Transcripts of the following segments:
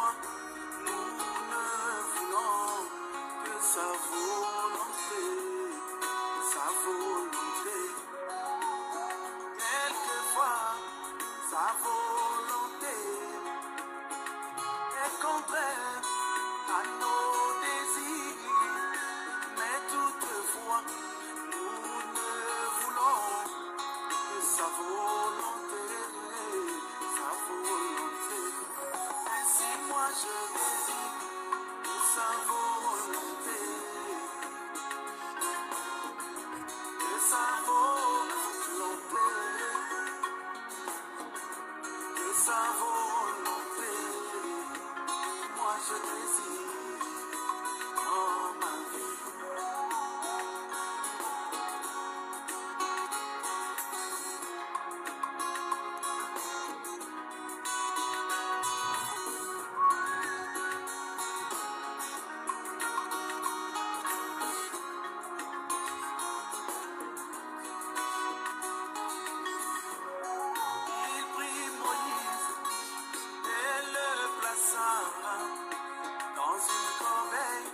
toutefois, nous ne voulons que sa volonté, sa volonté. Quelquefois, sa volonté est contraire à nos désirs, mais toutefois, nous ne voulons que sa volonté, sa volonté. Ainsi moi je désire que sa volonté, que sa volonté, que sa volonté. Moi je désire dans ma vie. Il prit Moïse et le plaça dans une corbeille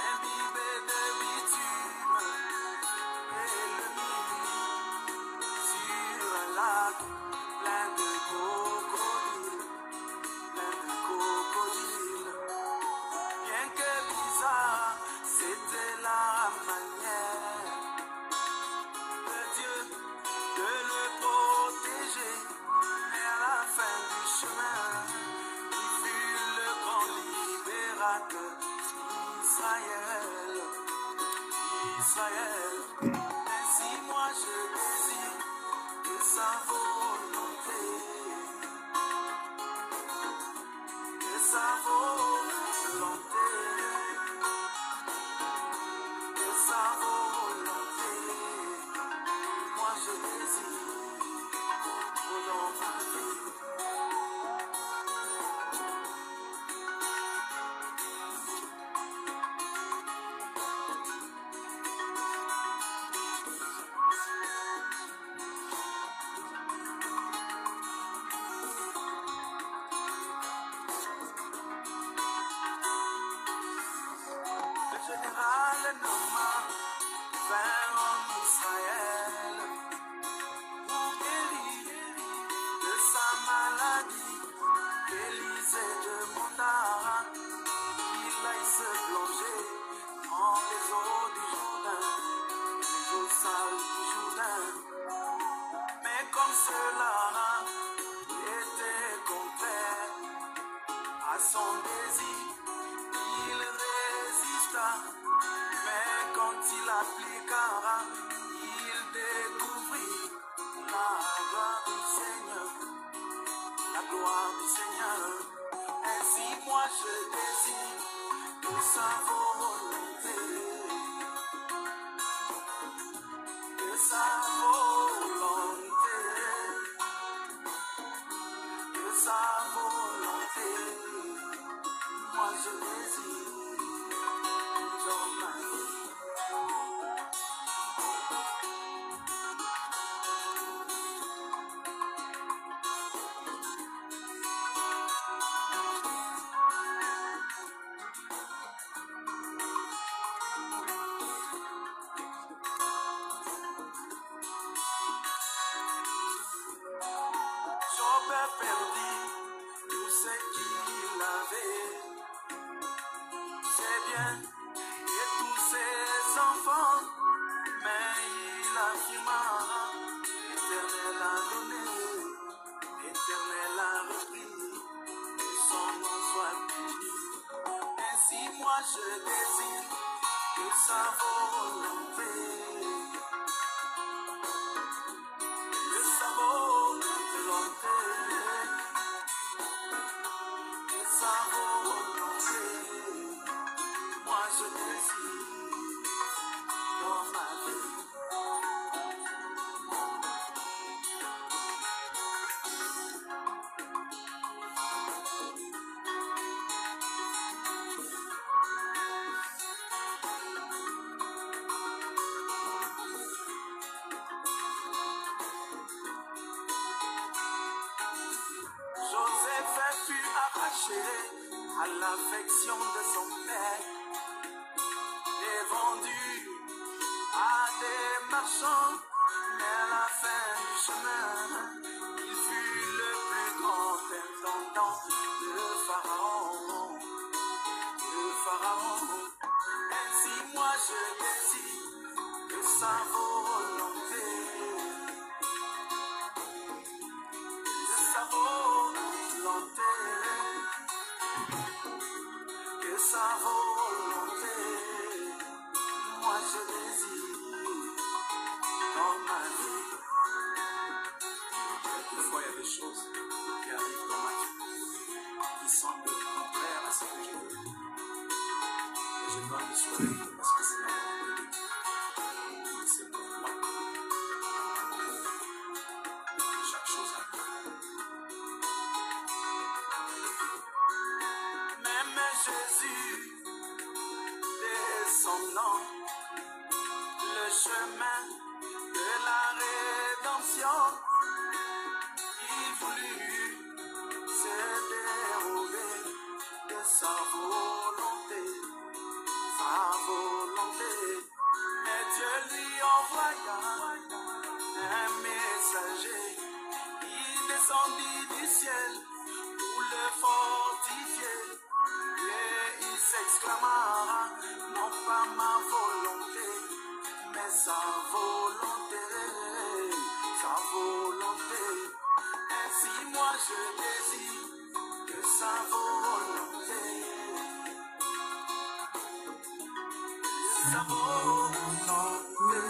imbibée de bitume et le mit sur un lac plein de crocodiles, plein de crocodiles. Bien que bizarre, c'était la manière de Dieu de le protéger. Mais à la fin du chemin, il fut le grand libérateur Israël, Israël. Ainsi moi je désire que sa volonté, que sa volonté, que sa volonté. Moi je désire dans ma vie. Le général nomma 20 en Israël pour guérir de sa maladie. Élisée demanda qu'il aille se plonger dans les eaux du Jourdain, les eaux sales du Jourdain. Mais comme cela était contraire à son désir, il résista. Mais quand il appliqua, il découvrit la gloire du Seigneur, la gloire du Seigneur. Ainsi moi je désire que sa volonté, que sa volonté, que sa volonté. Moi je désire dans ma vie. Job perdit tout ce qu'il avait, ses biens et tous ses enfants, mais il affirma: l'Éternel a donné, l'Éternel a repris, que son nom soit béni. Ainsi moi je désire que sa volonté, que sa volonté, que sa volonté. Moi je désire dans ma vie. Joseph fut arraché à l'affection de son père et vendu à des marchands. Mais à la fin du chemin, il fut le plus grand intendant de Pharaon. De Pharaon. Ainsi moi je désire que sa volonté, que sa volonté, moi je désire dans ma vie. Quelquefois il y a des choses qui arrivent dans ma vie qui semblent contraires à ce que je veux. Et je dois me souhaiter parce que c'est la volonté de Dieu. C'est pour moi. Chaque chose arrive. Même Jésus, descendant le chemin de la rédemption, il voulut se dérober de sa volonté, mais Dieu lui envoya un messager qui descendit du ciel pour le fortifier, et il s'exclama, non pas ma volonté, mais sa volonté, sa volonté. Ainsi moi je désire que sa volonté, sa volonté,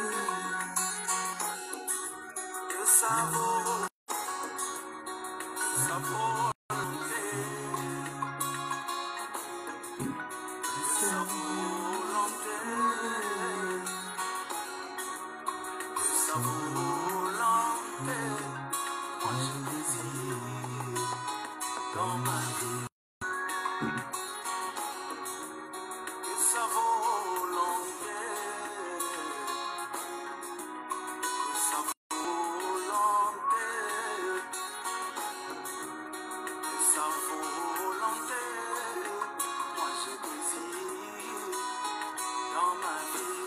que sa volonté, sa volonté, sa volonté, sa volonté, moi je désire dans ma vie, que sa volonté, que sa volonté, que sa volonté, moi je désire dans ma vie.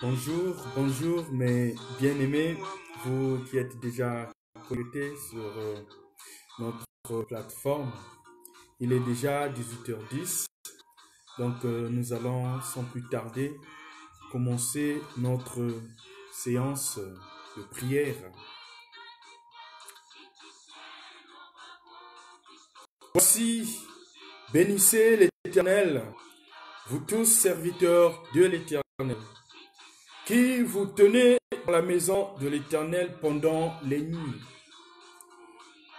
Bonjour, bonjour mes bien-aimés, vous qui êtes déjà connectés sur notre plateforme. Il est déjà 18h10, donc nous allons sans plus tarder commencer notre séance de prière. Voici, bénissez l'Éternel, vous tous serviteurs de l'Éternel, qui vous tenez dans la maison de l'Éternel pendant les nuits.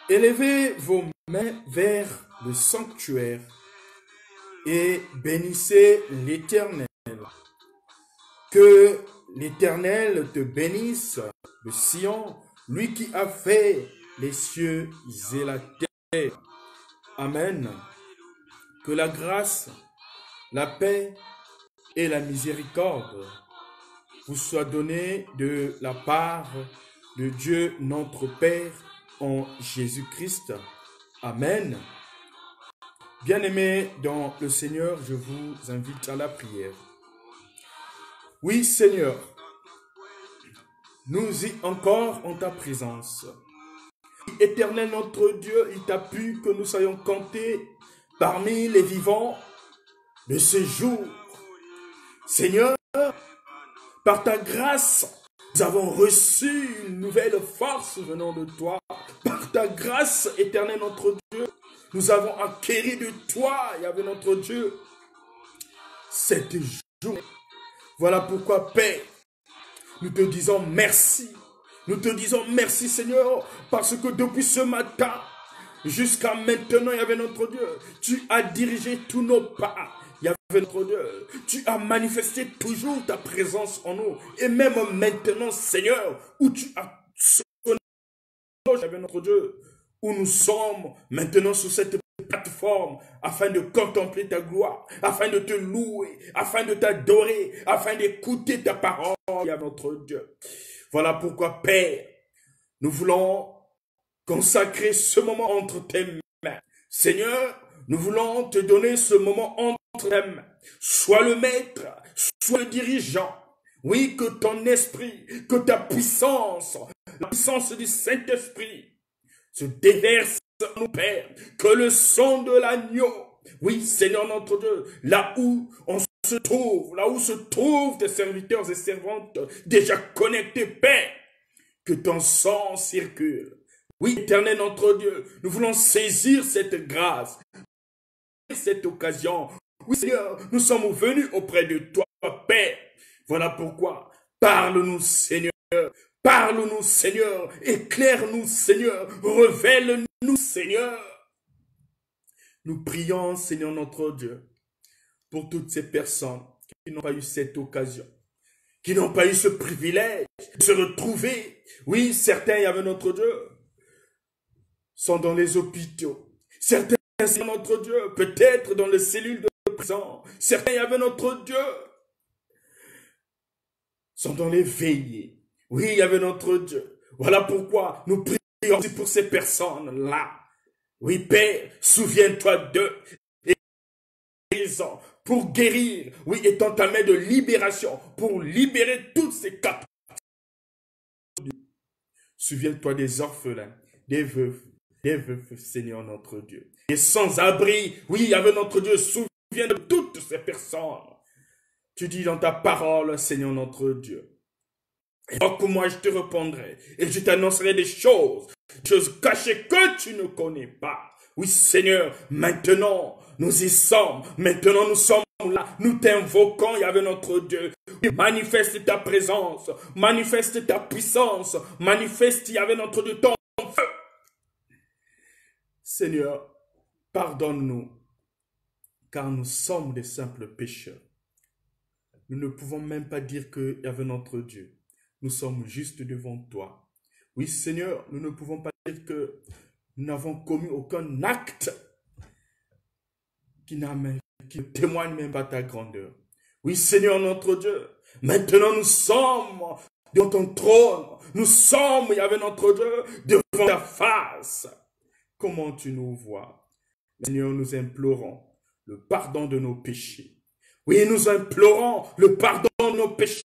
Élevez vos mains vers le sanctuaire et bénissez l'Éternel. Que l'Éternel te bénisse de Sion, lui qui a fait les cieux et la terre. Amen. Que la grâce, la paix et la miséricorde vous soient données de la part de Dieu notre Père en Jésus-Christ. Amen. Bien-aimés dans le Seigneur, je vous invite à la prière. Oui, Seigneur, nous y encore en ta présence. Éternel notre Dieu, il t'a plu que nous soyons comptés parmi les vivants de ce jour. Seigneur, par ta grâce, nous avons reçu une nouvelle force venant de toi. Par ta grâce, éternel notre Dieu, nous avons acquéri de toi, Yahvé notre Dieu, cette journée. Voilà pourquoi, Père, nous te disons merci. Nous te disons merci, Seigneur, parce que depuis ce matin, jusqu'à maintenant, Yahvé notre Dieu, tu as dirigé tous nos pas. Yahvé notre Dieu, tu as manifesté toujours ta présence en nous. Et même maintenant, Seigneur, où tu as sonné, Yahvé notre Dieu, où nous sommes maintenant sur cette plateforme, afin de contempler ta gloire, afin de te louer, afin de t'adorer, afin d'écouter ta parole, Yahvé notre Dieu. Voilà pourquoi, Père, nous voulons consacrer ce moment entre tes mains. Seigneur, nous voulons te donner ce moment entre tes mains. Sois le maître, sois le dirigeant. Oui, que ton esprit, que ta puissance, la puissance du Saint-Esprit se déverse en nous, Père. Que le son de l'agneau, oui, Seigneur notre Dieu, là où on se trouve, là où se trouvent tes serviteurs et servantes déjà connectés, Père, que ton sang circule. Oui, éternel notre Dieu, nous voulons saisir cette grâce, cette occasion. Oui, Seigneur, nous sommes venus auprès de toi, Père. Voilà pourquoi, parle-nous, Seigneur. Parle-nous, Seigneur. Éclaire-nous, Seigneur. Révèle-nous, Seigneur. Nous prions, Seigneur notre Dieu, pour toutes ces personnes qui n'ont pas eu cette occasion, qui n'ont pas eu ce privilège de se retrouver. Oui, certains, Yahvé notre Dieu, sont dans les hôpitaux. Certains, Seigneur notre Dieu, peut-être dans les cellules de prison. Certains, Yahvé notre Dieu, sont dans les veillées. Oui, Yahvé notre Dieu. Voilà pourquoi nous prions prions aussi pour ces personnes-là. Oui, Père, souviens-toi d'eux. Et pour guérir, oui, étant ta main de libération, pour libérer toutes ces captives. Souviens-toi des orphelins, des veufs, Seigneur notre Dieu. Et sans-abri, oui, avec notre Dieu, souviens de toutes ces personnes. Tu dis dans ta parole, Seigneur notre Dieu. Et que moi je te répondrai et je t'annoncerai des choses cachées que tu ne connais pas. Oui, Seigneur, maintenant, nous y sommes. Maintenant, nous sommes là. Nous t'invoquons, Yahvé notre Dieu. Manifeste ta présence. Manifeste ta puissance. Manifeste, Yahvé notre Dieu, ton feu. Seigneur, pardonne-nous, car nous sommes des simples pécheurs. Nous ne pouvons même pas dire que Yahvé notre Dieu, nous sommes juste devant toi. Oui, Seigneur, nous ne pouvons pas dire que nous n'avons commis aucun acte qui ne témoigne même pas ta grandeur. Oui, Seigneur notre Dieu, maintenant nous sommes devant ton trône. Nous sommes, Yahvé notre Dieu, devant ta face. Comment tu nous vois? Seigneur, nous implorons le pardon de nos péchés. Oui, nous implorons le pardon de nos péchés.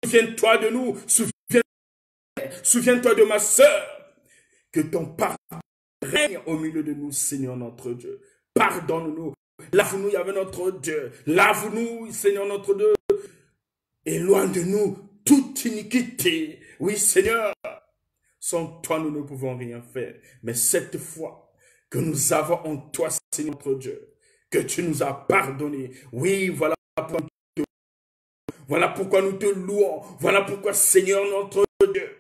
Souviens-toi de nous, souviens-toi de ma sœur, que ton pardon règne au milieu de nous, Seigneur notre Dieu. Pardonne-nous, lave-nous, Yahvé notre Dieu, lave-nous, Seigneur notre Dieu, éloigne de nous toute iniquité. Oui, Seigneur, sans toi nous ne pouvons rien faire, mais cette fois que nous avons en toi, Seigneur notre Dieu, que tu nous as pardonné, oui, voilà pourquoi nous te louons. Voilà pourquoi, Seigneur notre Dieu,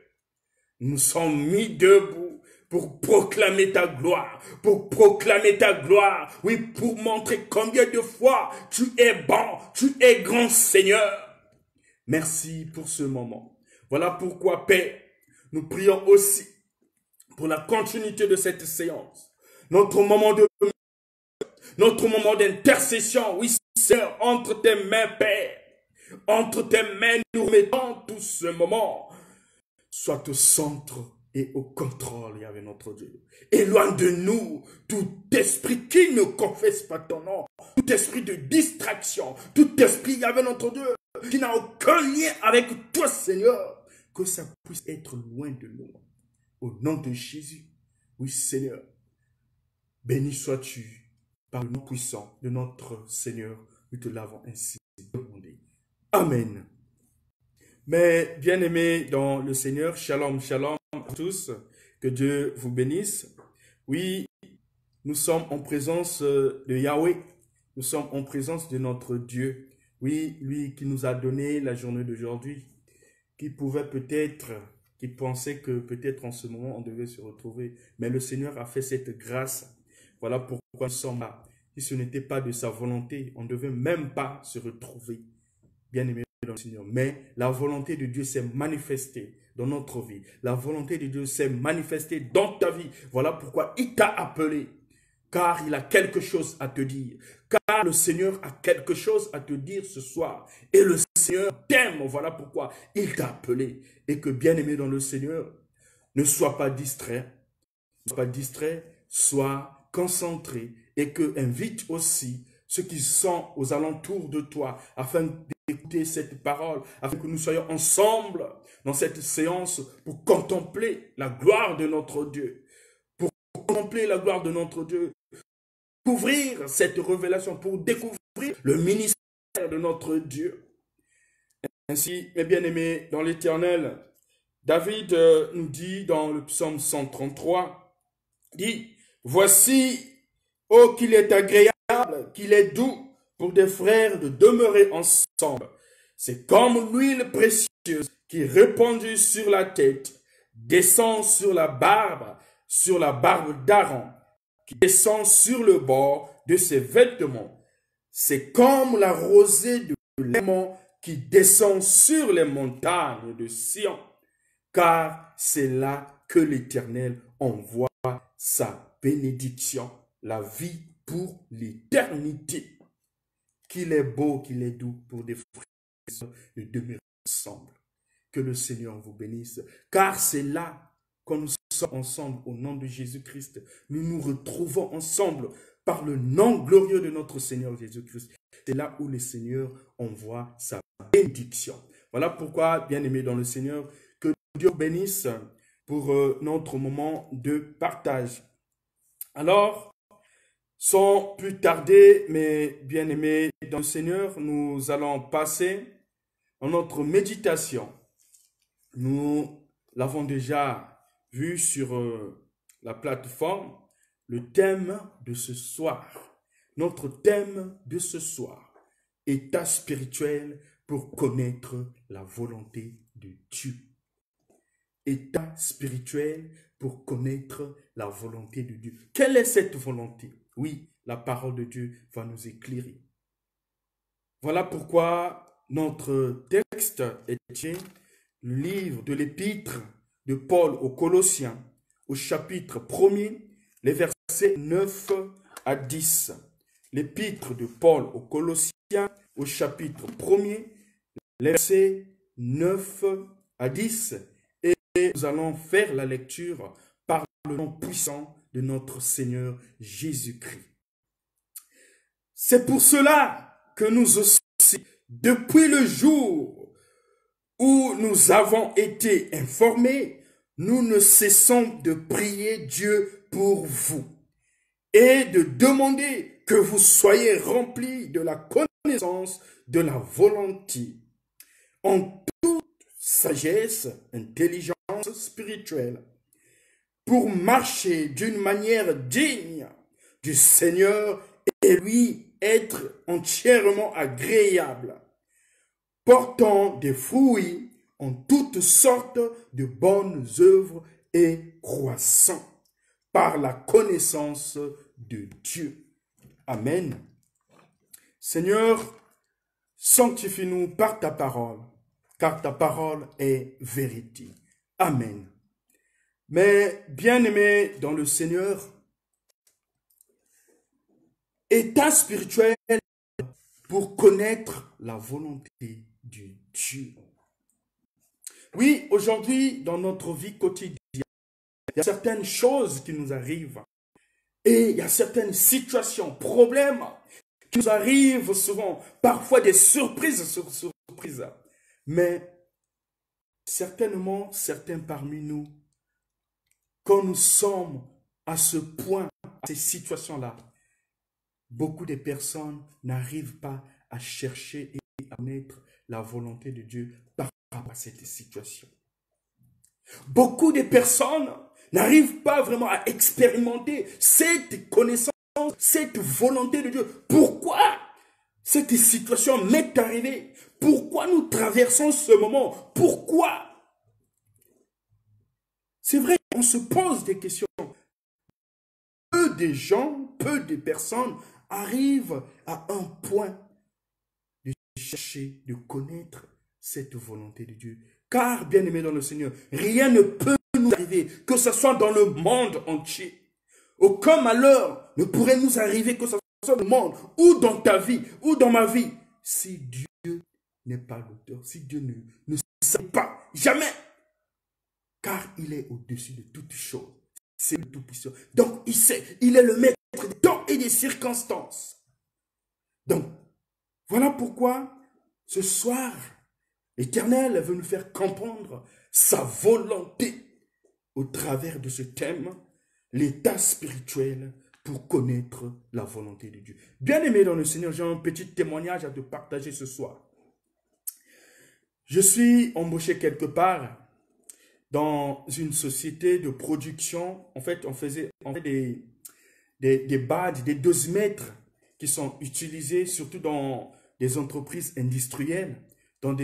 nous sommes mis debout pour proclamer ta gloire. Pour proclamer ta gloire. Oui, pour montrer combien de fois tu es bon, tu es grand, Seigneur. Merci pour ce moment. Voilà pourquoi, Père, nous prions aussi pour la continuité de cette séance. Notre moment d'intercession, oui, Seigneur, entre tes mains, Père. Entre tes mains, nous mettons tout ce moment. Soit au centre et au contrôle, Yahvé notre Dieu. Éloigne de nous tout esprit qui ne confesse pas ton nom. Tout esprit de distraction. Tout esprit, Yahvé notre Dieu, qui n'a aucun lien avec toi, Seigneur. Que ça puisse être loin de nous. Au nom de Jésus. Oui, Seigneur. Béni sois-tu par le nom puissant de notre Seigneur. Nous te l'avons ainsi demandé. Amen. Mais bien-aimés dans le Seigneur, shalom, shalom à tous, que Dieu vous bénisse. Oui, nous sommes en présence de Yahweh, nous sommes en présence de notre Dieu. Oui, lui qui nous a donné la journée d'aujourd'hui, qui pensait que peut-être en ce moment on devait se retrouver. Mais le Seigneur a fait cette grâce. Voilà pourquoi nous sommes là. Si ce n'était pas de sa volonté, on ne devait même pas se retrouver. Bien-aimé dans le Seigneur. Mais la volonté de Dieu s'est manifestée dans notre vie. La volonté de Dieu s'est manifestée dans ta vie. Voilà pourquoi il t'a appelé. Car il a quelque chose à te dire. Car le Seigneur a quelque chose à te dire ce soir. Et le Seigneur t'aime. Voilà pourquoi il t'a appelé. Et que bien-aimé dans le Seigneur, ne sois pas distrait. Ne sois pas distrait. Sois concentré. Et que invite aussi ceux qui sont aux alentours de toi afin d'écouter cette parole, afin que nous soyons ensemble dans cette séance pour contempler la gloire de notre Dieu. Pour contempler la gloire de notre Dieu. Découvrir cette révélation, pour découvrir le ministère de notre Dieu. Ainsi, mes bien-aimés dans l'Éternel, David nous dit dans le psaume 133, dit, « Voici, oh qu'il est agréable, qu'il est doux pour des frères de demeurer ensemble. C'est comme l'huile précieuse qui répandue sur la tête, descend sur la barbe d'Aaron, qui descend sur le bord de ses vêtements. C'est comme la rosée de l'aimant qui descend sur les montagnes de Sion, car c'est là que l'Éternel envoie sa bénédiction, la vie pour l'éternité. Qu'il est beau, qu'il est doux pour des frères de demeurer ensemble. Que le Seigneur vous bénisse, car c'est là quand nous sommes ensemble au nom de Jésus-Christ, nous nous retrouvons ensemble par le nom glorieux de notre Seigneur Jésus-Christ. C'est là où le Seigneur envoie sa bénédiction. Voilà pourquoi, bien-aimés dans le Seigneur, que Dieu bénisse pour notre moment de partage. Alors, sans plus tarder, mes bien-aimés dans le Seigneur, nous allons passer à notre méditation. Nous l'avons déjà vu sur la plateforme, le thème de ce soir. Notre thème de ce soir, état spirituel pour connaître la volonté de Dieu. État spirituel pour connaître la volonté de Dieu. Quelle est cette volonté? Oui, la parole de Dieu va nous éclairer. Voilà pourquoi notre texte est le livre de l'épître de Paul aux Colossiens, au chapitre 1er, les versets 9 à 10. L'épître de Paul aux Colossiens, au chapitre 1er, les versets 9 à 10. Et nous allons faire la lecture par le nom puissant de notre Seigneur Jésus-Christ. C'est pour cela que nous aussi, depuis le jour où nous avons été informés, nous ne cessons de prier Dieu pour vous et de demander que vous soyez remplis de la connaissance de la volonté, en toute sagesse, intelligence spirituelle, pour marcher d'une manière digne du Seigneur et lui être entièrement agréable, portant des fruits en toutes sortes de bonnes œuvres et croissant par la connaissance de Dieu. Amen. Seigneur, sanctifie-nous par ta parole, car ta parole est vérité. Amen. Mais bien-aimés dans le Seigneur, état spirituel pour connaître la volonté de Dieu. Oui, aujourd'hui, dans notre vie quotidienne, il y a certaines choses qui nous arrivent et il y a certaines situations, problèmes qui nous arrivent souvent, parfois des surprises sur surprises. Mais certainement, certains parmi nous, quand nous sommes à ce point, à ces situations-là, beaucoup de personnes n'arrivent pas à chercher et à connaître la volonté de Dieu par rapport à cette situation. Beaucoup de personnes n'arrivent pas vraiment à expérimenter cette connaissance, cette volonté de Dieu. Pourquoi cette situation m'est arrivée? Pourquoi nous traversons ce moment? Pourquoi? C'est vrai, on se pose des questions. Peu de gens, peu de personnes arrivent à un point de chercher, de connaître cette volonté de Dieu. Car, bien-aimés dans le Seigneur, rien ne peut nous arriver, que ce soit dans le monde entier. Aucun malheur ne pourrait nous arriver, que ce soit dans le monde, ou dans ta vie, ou dans ma vie, si Dieu n'est pas l'auteur, si Dieu ne sait pas, jamais. Car il est au-dessus de toutes choses. C'est le Tout-Puissant. Donc, il sait, il est le maître des temps et des circonstances. Donc, voilà pourquoi, ce soir, l'Éternel veut nous faire comprendre sa volonté au travers de ce thème, l'état spirituel pour connaître la volonté de Dieu. Bien-aimé dans le Seigneur, j'ai un petit témoignage à te partager ce soir. Je suis embauché quelque part dans une société de production. En fait, on fait des badges, des dosimètres qui sont utilisés surtout dans des entreprises industrielles, dans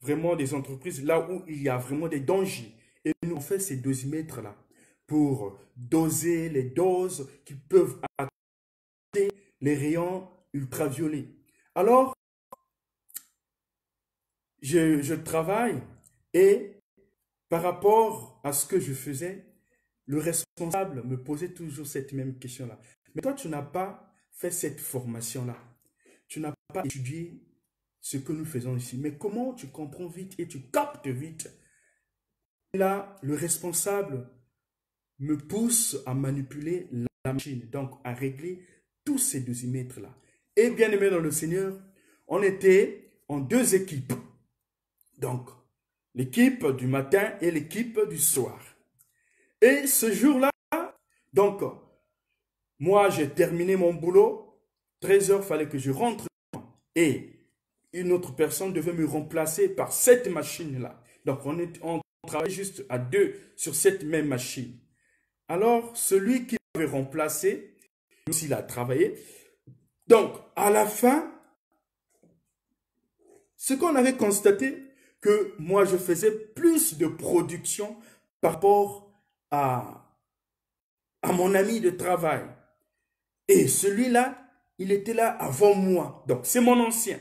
vraiment des entreprises là où il y a vraiment des dangers. Et nous, on fait ces dosimètres-là pour doser les doses qui peuvent atteindre les rayons ultraviolets. Alors, je travaille et par rapport à ce que je faisais, le responsable me posait toujours cette même question-là. Mais toi, tu n'as pas fait cette formation-là. Tu n'as pas étudié ce que nous faisons ici. Mais comment tu comprends vite et tu captes vite là, le responsable me pousse à manipuler la machine, donc à régler tous ces dosimètres-là. Et bien aimé dans le Seigneur, on était en deux équipes. Donc, l'équipe du matin et l'équipe du soir. Et ce jour-là, donc, moi, j'ai terminé mon boulot. 13 heures, il fallait que je rentre. Et une autre personne devait me remplacer par cette machine-là. Donc, on travaillait juste à deux sur cette même machine. Alors, celui qui m'avait remplacé, lui aussi, il a travaillé. Donc, à la fin, ce qu'on avait constaté, que moi, je faisais plus de production par rapport à mon ami de travail. Et celui-là, il était là avant moi. Donc, c'est mon ancien.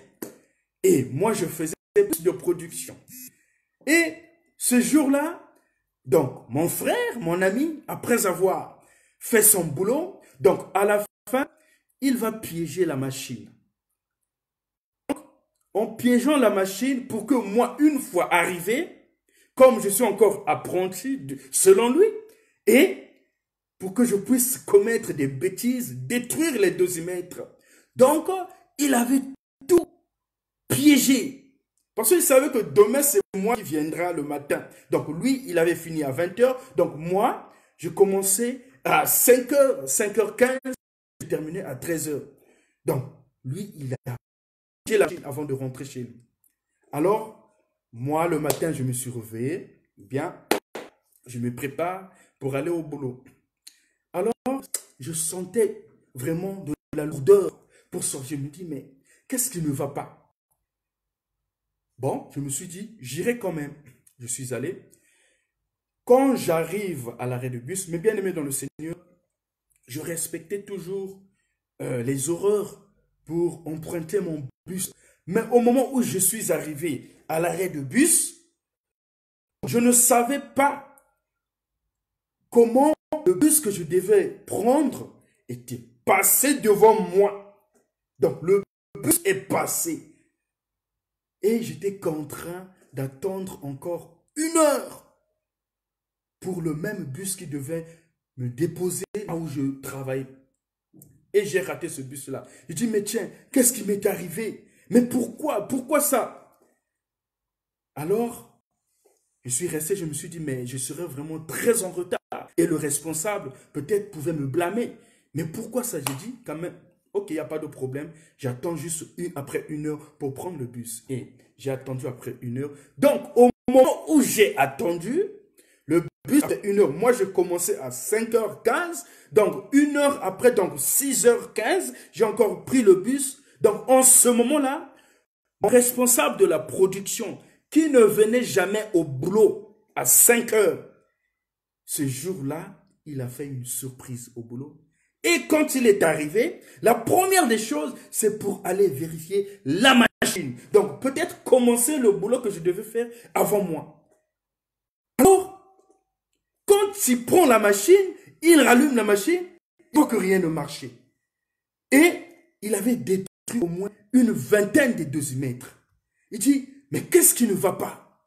Et moi, je faisais plus de production. Et ce jour-là, donc, mon frère, mon ami, après avoir fait son boulot, donc, à la fin, il va piéger la machine. En piégeant la machine pour que moi, une fois arrivé, comme je suis encore apprenti selon lui, et pour que je puisse commettre des bêtises, détruire les dosimètres. Donc, il avait tout piégé. Parce qu'il savait que demain, c'est moi qui viendra le matin. Donc, lui, il avait fini à 20 h. Donc, moi, je commençais à 5 h, 5h15, je terminais à 13 h. Donc, lui, il a piégé la machine avant de rentrer chez lui. Alors, moi, le matin, je me suis réveillé. Bien, je me prépare pour aller au boulot. Alors, je sentais vraiment de la lourdeur pour sortir. Je me dis, mais qu'est-ce qui ne va pas? Bon, je me suis dit, j'irai quand même. Je suis allé. Quand j'arrive à l'arrêt de bus, mes bien-aimés dans le Seigneur, je respectais toujours les horaires pour emprunter mon bus. Mais au moment où je suis arrivé à l'arrêt de bus, je ne savais pas comment le bus que je devais prendre était passé devant moi. Donc, le bus est passé. Et j'étais contraint d'attendre encore 1 heure pour le même bus qui devait me déposer là où je travaille. Et j'ai raté ce bus-là. Je dis, mais tiens, qu'est-ce qui m'est arrivé? Mais pourquoi? Pourquoi ça? Alors, je suis resté, je me suis dit, mais je serais vraiment très en retard. Et le responsable, peut-être, pouvait me blâmer. Mais pourquoi ça? J'ai dit, quand même, ok, il n'y a pas de problème. J'attends juste après 1 heure pour prendre le bus. Et j'ai attendu après 1 heure. Donc, au moment où j'ai attendu, le bus, après 1 heure, moi, je commençais à 5h15. Donc, 1 heure après, donc 6h15, j'ai encore pris le bus. Donc, en ce moment-là, mon responsable de la production, qui ne venait jamais au boulot à 5 heures, ce jour-là, il a fait une surprise au boulot. Et quand il est arrivé, la première des choses, c'est pour aller vérifier la machine. Donc, peut-être commencer le boulot que je devais faire avant moi. Alors, quand il prend la machine, il rallume la machine, il voit que rien ne marchait. Et il avait détruit au moins une vingtaine de dosimètres. Il dit, mais qu'est-ce qui ne va pas?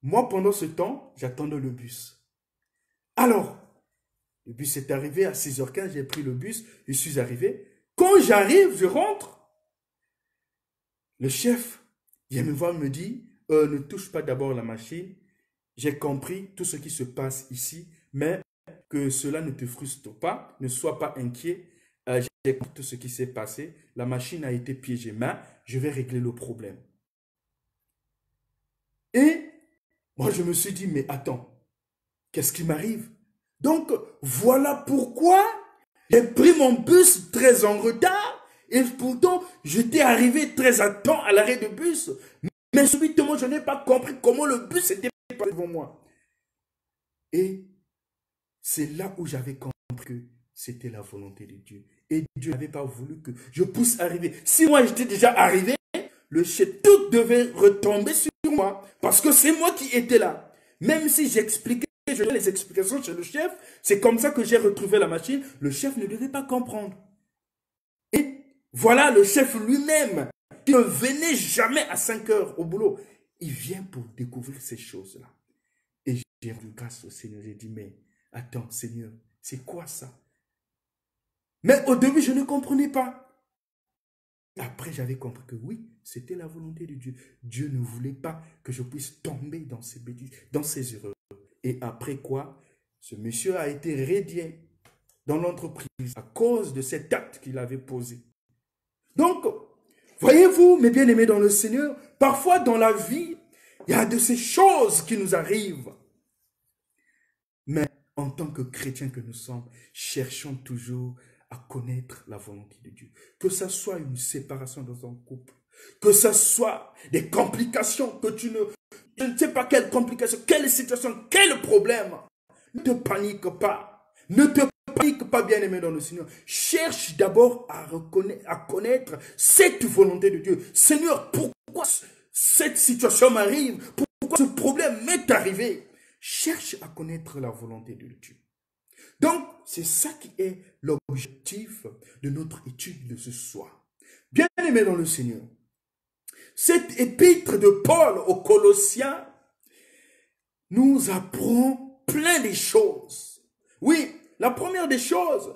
Moi, pendant ce temps, j'attendais le bus. Alors, le bus est arrivé à 6h15, j'ai pris le bus, je suis arrivé. Quand j'arrive, je rentre. Le chef vient me voir, me dit, ne touche pas d'abord la machine. J'ai compris tout ce qui se passe ici, mais que cela ne te frustre pas, ne sois pas inquiet. J'ai compris tout ce qui s'est passé. La machine a été piégée, mais je vais régler le problème. Et moi, je me suis dit, mais attends, qu'est-ce qui m'arrive? Donc, voilà pourquoi j'ai pris mon bus très en retard et pourtant, j'étais arrivé très à temps à l'arrêt de bus. Mais subitement, je n'ai pas compris comment le bus était passé devant moi. Et c'est là où j'avais compris que c'était la volonté de Dieu. Et Dieu n'avait pas voulu que je puisse arriver. Si moi, j'étais déjà arrivé, le chef, tout devait retomber sur moi parce que c'est moi qui étais là. Même si j'expliquais, je donnais les explications chez le chef, c'est comme ça que j'ai retrouvé la machine. Le chef ne devait pas comprendre. Et voilà le chef lui-même qui ne venait jamais à 5 heures au boulot. Il vient pour découvrir ces choses-là. J'ai rendu grâce au Seigneur. J'ai dit, mais attends, Seigneur, c'est quoi ça? Mais au début, je ne comprenais pas. Après, j'avais compris que oui, c'était la volonté de Dieu. Dieu ne voulait pas que je puisse tomber dans ces bêtises, dans ces erreurs. Et après quoi, ce monsieur a été radié dans l'entreprise à cause de cet acte qu'il avait posé. Donc, voyez-vous, mes bien-aimés dans le Seigneur, parfois dans la vie, il y a de ces choses qui nous arrivent. Mais en tant que chrétiens que nous sommes, cherchons toujours à connaître la volonté de Dieu. Que ce soit une séparation dans un couple, que ce soit des complications, que je ne sais pas quelles complications, quelle situation, quel problème. Ne te panique pas. Ne te panique pas, bien-aimé dans le Seigneur. Cherche d'abord à connaître cette volonté de Dieu. Seigneur, pourquoi cette situation m'arrive? Pourquoi ce problème m'est arrivé? Cherche à connaître la volonté de Dieu. Donc, c'est ça qui est l'objectif de notre étude de ce soir. Bien-aimé dans le Seigneur, cette épître de Paul aux Colossiens nous apprend plein de choses. Oui, la première des choses,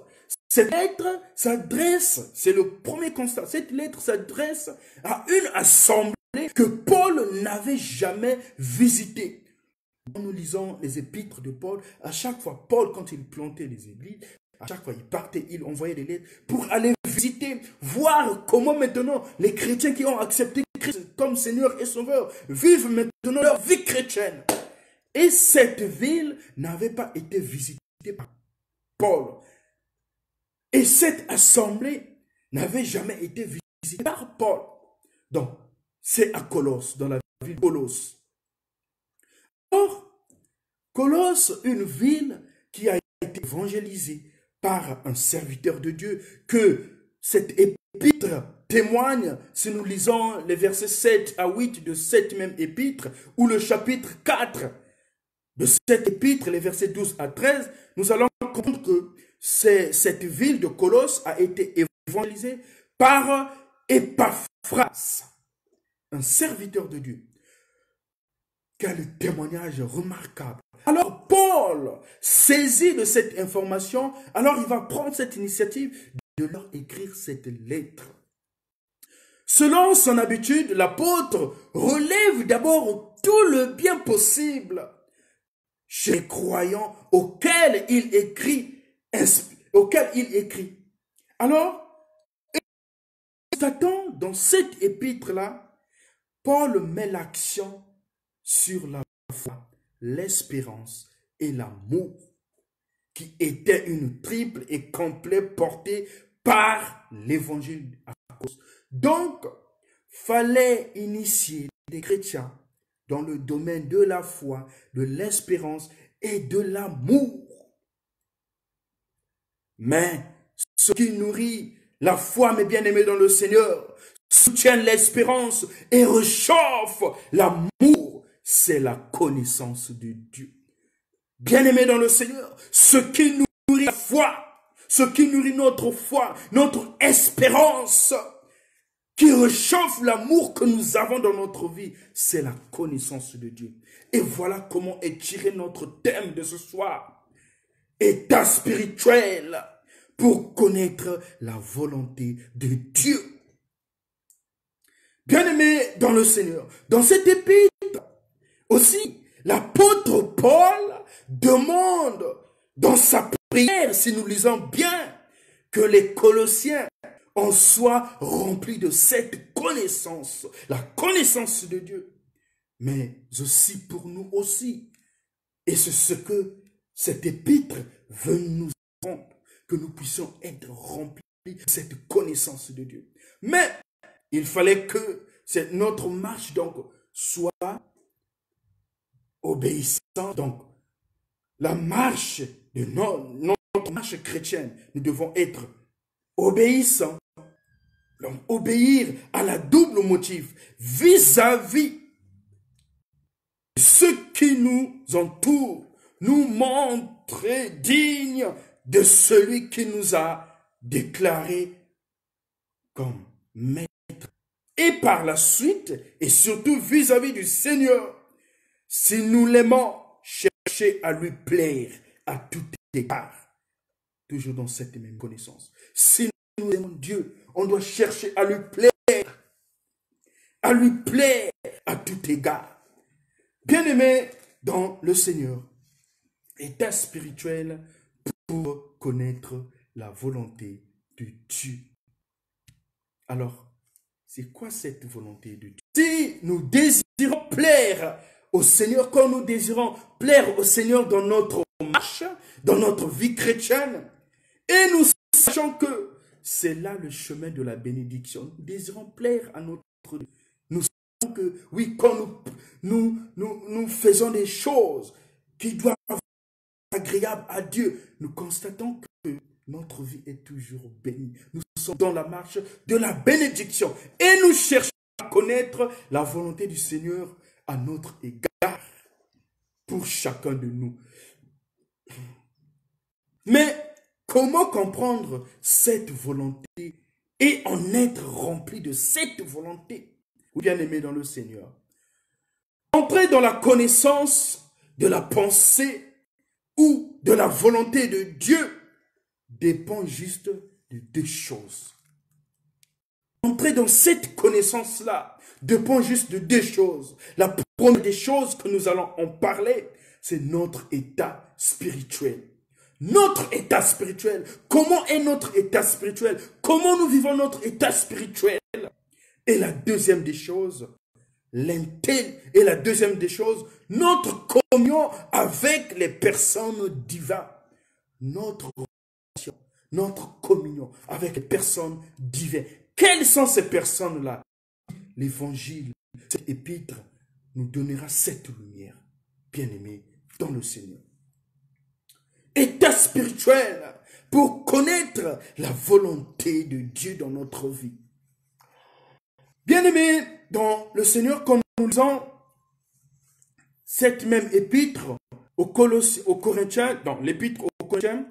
cette lettre s'adresse, c'est le premier constat, cette lettre s'adresse à une assemblée que Paul n'avait jamais visitée. Quand nous lisons les épîtres de Paul, à chaque fois, Paul, quand il plantait les églises, à chaque fois, il partait, il envoyait des lettres pour aller visiter, voir comment maintenant les chrétiens qui ont accepté Christ comme Seigneur et Sauveur vivent maintenant leur vie chrétienne. Et cette ville n'avait pas été visitée par Paul. Et cette assemblée n'avait jamais été visitée par Paul. Donc, c'est à Colosse, dans la ville de Colosse. Or, Colosse, une ville qui a été évangélisée par un serviteur de Dieu, que cette épître témoigne, si nous lisons les versets 7 à 8 de cette même épître, ou le chapitre 4 de cette épître, les versets 12 à 13, nous allons comprendre que cette ville de Colosse a été évangélisée par Épaphras, un serviteur de Dieu. Quel témoignage remarquable. Alors Paul, saisi de cette information, alors il va prendre cette initiative de leur écrire cette lettre. Selon son habitude, l'apôtre relève d'abord tout le bien possible chez les croyants auxquels il écrit. Alors, constatant dans cette épître-là, Paul met l'accent sur la foi, l'espérance et l'amour, qui était une triple et complète portée par l'évangile à cause. Donc, fallait initier les chrétiens dans le domaine de la foi, de l'espérance et de l'amour. Mais ce qui nourrit la foi, mes bien-aimés dans le Seigneur, soutient l'espérance et réchauffe l'amour, c'est la connaissance de Dieu. Bien-aimés dans le Seigneur, ce qui nourrit la foi, ce qui nourrit notre foi, notre espérance, qui réchauffe l'amour que nous avons dans notre vie, c'est la connaissance de Dieu. Et voilà comment est tiré notre thème de ce soir. État spirituel pour connaître la volonté de Dieu. Bien-aimés dans le Seigneur, dans cette épître aussi, l'apôtre Paul demande dans sa prière, si nous lisons bien, que les Colossiens en soient remplis de cette connaissance, la connaissance de Dieu, mais aussi pour nous aussi. Et c'est ce que cette épître veut nous rendre, que nous puissions être remplis de cette connaissance de Dieu. Mais il fallait que notre marche donc soit obéissante. Donc, la marche de notre marche chrétienne, nous devons être obéissants. Donc, obéir à la double motif vis-à-vis de ceux qui nous entourent, nous montrer dignes de celui qui nous a déclaré comme maître. Et par la suite, et surtout vis-à-vis du Seigneur, si nous l'aimons, chers chercher à lui plaire à tout égard. Toujours dans cette même connaissance. Si nous aimons Dieu, on doit chercher à lui plaire à tout égard. Bien-aimé dans le Seigneur, état spirituel pour connaître la volonté de Dieu. Alors, c'est quoi cette volonté de Dieu? Si nous désirons plaire au Seigneur, comme nous désirons plaire au Seigneur dans notre marche, dans notre vie chrétienne, et nous sachons que c'est là le chemin de la bénédiction. Nous désirons plaire à notre Dieu. Nous savons que, oui, quand nous faisons des choses qui doivent être agréables à Dieu, nous constatons que notre vie est toujours bénie. Nous sommes dans la marche de la bénédiction. Et nous cherchons à connaître la volonté du Seigneur à notre égard pour chacun de nous. Mais comment comprendre cette volonté et en être rempli de cette volonté? Bien-aimé dans le Seigneur, entrer dans la connaissance de la pensée ou de la volonté de Dieu dépend juste de deux choses. Entrer dans cette connaissance-là dépend juste de deux choses. La première des choses que nous allons en parler, c'est notre état spirituel. Notre état spirituel. Comment est notre état spirituel? Comment nous vivons notre état spirituel? Et la deuxième des choses, notre communion avec les personnes divines. Notre communion avec les personnes divines. Quelles sont ces personnes-là? L'évangile, cette épître, nous donnera cette lumière, bien-aimés dans le Seigneur. État spirituel pour connaître la volonté de Dieu dans notre vie. Bien-aimés dans le Seigneur, comme nous lisons cette même épître aux Corinthiens, dans l'épître aux Corinthiens,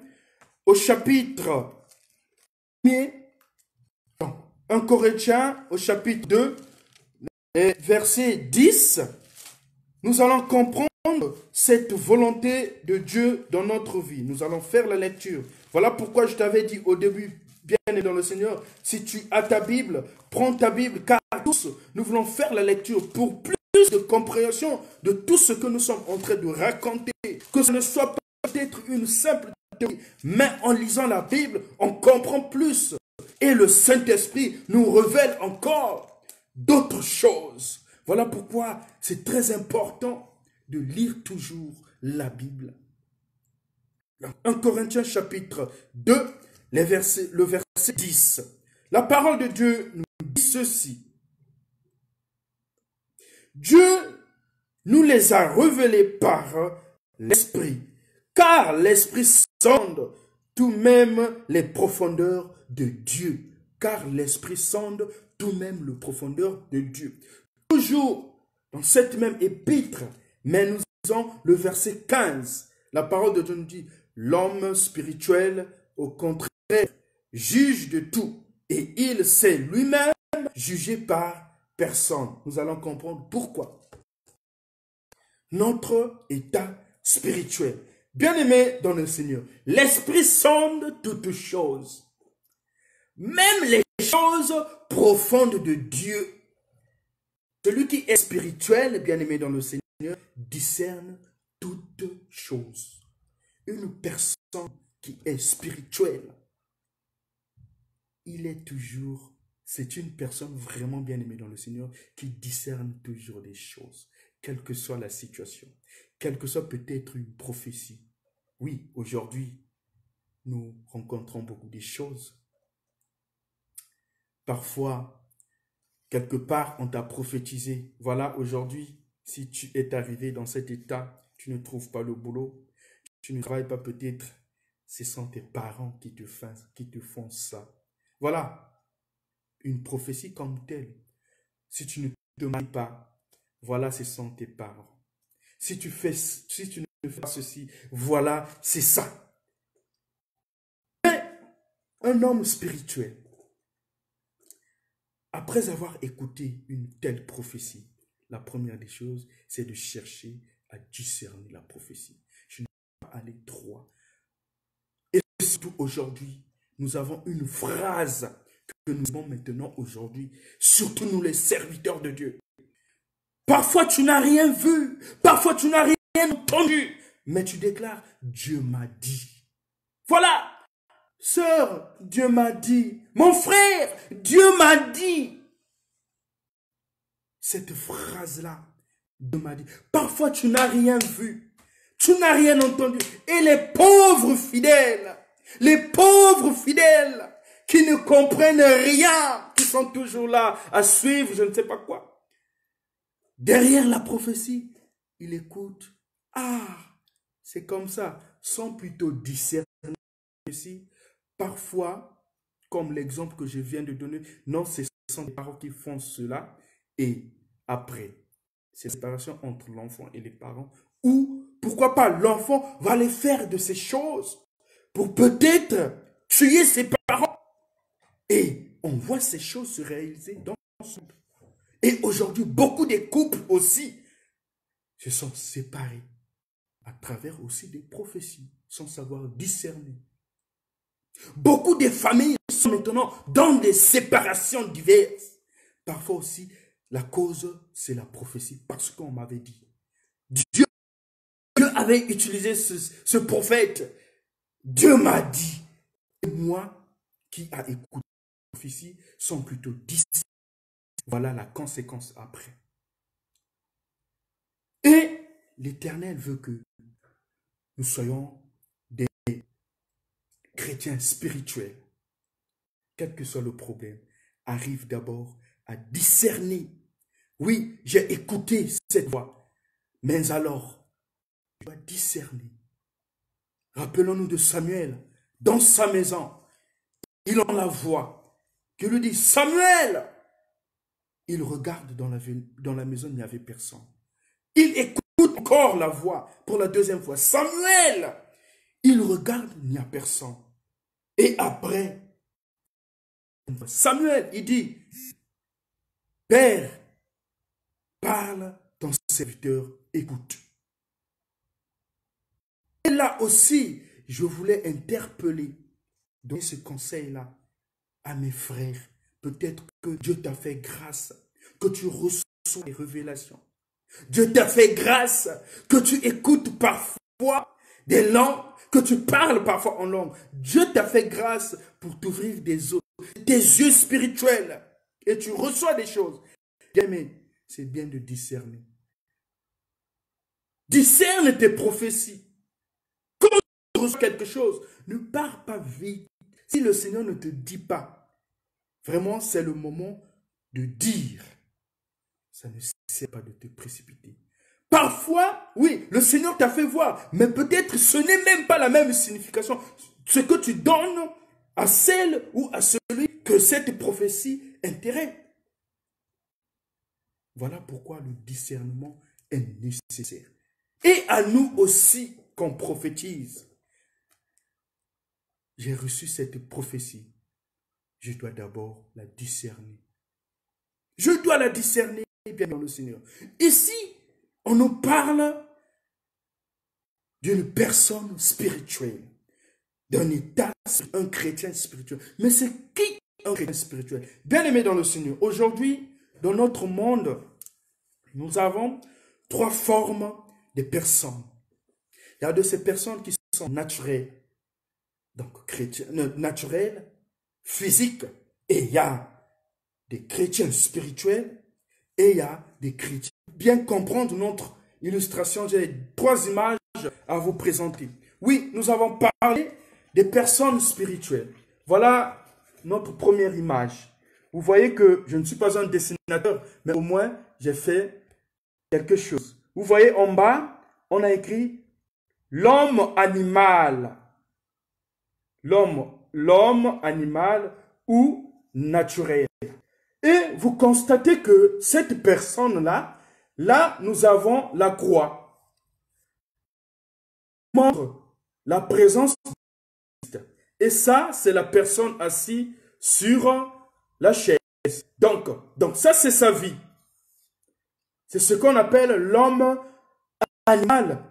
au chapitre 1er, 1 Corinthiens, au chapitre 2, verset 10, nous allons comprendre cette volonté de Dieu dans notre vie. Nous allons faire la lecture. Voilà pourquoi je t'avais dit au début, bien dans le Seigneur, si tu as ta Bible, prends ta Bible, car tous, nous voulons faire la lecture pour plus de compréhension de tout ce que nous sommes en train de raconter. Que ce ne soit pas peut-être une simple théorie, mais en lisant la Bible, on comprend plus. Et le Saint-Esprit nous révèle encore d'autres choses. Voilà pourquoi c'est très important de lire toujours la Bible. 1 Corinthiens chapitre 2, le verset 10. La parole de Dieu nous dit ceci. Dieu nous les a révélés par l'Esprit, car l'Esprit sonde tout même les profondeurs de Dieu. Car l'Esprit sonde tout même les profondeurs de Dieu. Toujours dans cette même épître, mais nous lisons le verset 15. La parole de Dieu nous dit, l'homme spirituel, au contraire, juge de tout, et il sait lui-même jugé par personne. Nous allons comprendre pourquoi. Notre état spirituel. Bien-aimé dans le Seigneur, l'Esprit sonde toutes choses. Même les choses profondes de Dieu. Celui qui est spirituel, bien-aimé dans le Seigneur, discerne toutes choses. Une personne qui est spirituelle, c'est une personne vraiment bien-aimée dans le Seigneur qui discerne toujours des choses, quelle que soit la situation, quelle que soit peut-être une prophétie. Oui, aujourd'hui, nous rencontrons beaucoup de choses. Parfois, quelque part, on t'a prophétisé. Voilà, aujourd'hui, si tu es arrivé dans cet état, tu ne trouves pas le boulot, tu ne travailles pas peut-être, ce sont tes parents qui te font ça. Voilà, une prophétie comme telle. Si tu ne te maries pas, voilà, ce sont tes parents. Si tu ne fais pas ceci, voilà, c'est ça. Mais un homme spirituel, après avoir écouté une telle prophétie, la première des choses, c'est de chercher à discerner la prophétie. aujourd'hui, nous avons une phrase que nous avons maintenant aujourd'hui, surtout nous les serviteurs de Dieu. Parfois tu n'as rien vu, parfois tu n'as rien entendu, mais tu déclares, Dieu m'a dit. Voilà, sœur, Dieu m'a dit. Mon frère, Dieu m'a dit. Cette phrase-là, Dieu m'a dit. Parfois tu n'as rien vu, tu n'as rien entendu. Et les pauvres fidèles qui ne comprennent rien, qui sont toujours là à suivre, je ne sais pas quoi. Derrière la prophétie, il écoute. Ah, c'est comme ça. Sans plutôt discerner la prophétie. Parfois, comme l'exemple que je viens de donner, non, ce sont des parents qui font cela. Et après, c'est la séparation entre l'enfant et les parents. Ou, pourquoi pas, l'enfant va aller faire de ces choses pour peut-être tuer ses parents. Et on voit ces choses se réaliser dans son monde. Et aujourd'hui, beaucoup de couples aussi se sont séparés à travers aussi des prophéties, sans savoir discerner. Beaucoup de familles sont maintenant dans des séparations diverses. Parfois aussi, la cause, c'est la prophétie, parce qu'on m'avait dit. Dieu avait utilisé ce prophète. Dieu m'a dit. Et moi, qui a écouté la prophétie, sont plutôt discernés. Voilà la conséquence après. Et l'Éternel veut que nous soyons des chrétiens spirituels. Quel que soit le problème, arrive d'abord à discerner. Oui, j'ai écouté cette voix, mais alors, je dois discerner. Rappelons-nous de Samuel, dans sa maison, il entend la voix qui lui dit, Samuel! Il regarde dans la maison, il n'y avait personne. Il écoute encore la voix pour la deuxième fois. Samuel! Il regarde, il n'y a personne. Et après, Samuel, il dit, Père, parle, ton serviteur écoute. Et là aussi, je voulais interpeller, donner ce conseil-là à mes frères. Peut-être que Dieu t'a fait grâce, que tu reçois des révélations. Dieu t'a fait grâce, que tu écoutes parfois des langues, que tu parles parfois en langue. Dieu t'a fait grâce pour t'ouvrir tes yeux spirituels. Et tu reçois des choses. Mais c'est bien de discerner. Discerne tes prophéties. Quand tu reçois quelque chose, ne pars pas vite. Si le Seigneur ne te dit pas, vraiment, c'est le moment de dire. Ça ne sert pas de te précipiter. Parfois, oui, le Seigneur t'a fait voir, mais peut-être ce n'est même pas la même signification. Ce que tu donnes à celle ou à celui que cette prophétie intéresse. Voilà pourquoi le discernement est nécessaire. Et à nous aussi qu'on prophétise. J'ai reçu cette prophétie. Je dois d'abord la discerner. Je dois la discerner bien dans le Seigneur. Ici, on nous parle d'une personne spirituelle, d'un état, un chrétien spirituel. Mais c'est qui un chrétien spirituel? Bien aimé dans le Seigneur. Aujourd'hui, dans notre monde, nous avons 3 formes de personnes. Il y a de ces personnes qui sont naturelles, donc chrétiennes, naturelles, physiques, et il y a des chrétiens spirituels, et il y a des chrétiens. Bien comprendre notre illustration, j'ai 3 images à vous présenter. Oui, nous avons parlé des personnes spirituelles. Voilà notre première image. Vous voyez que je ne suis pas un dessinateur, mais au moins j'ai fait quelque chose. Vous voyez en bas, on a écrit l'homme animal. L'homme animal ou naturel. Et vous constatez que cette personne-là, là, nous avons la croix. Montre la présence de Christ. Et ça, c'est la personne assise sur la chaise. Donc ça, c'est sa vie. C'est ce qu'on appelle l'homme animal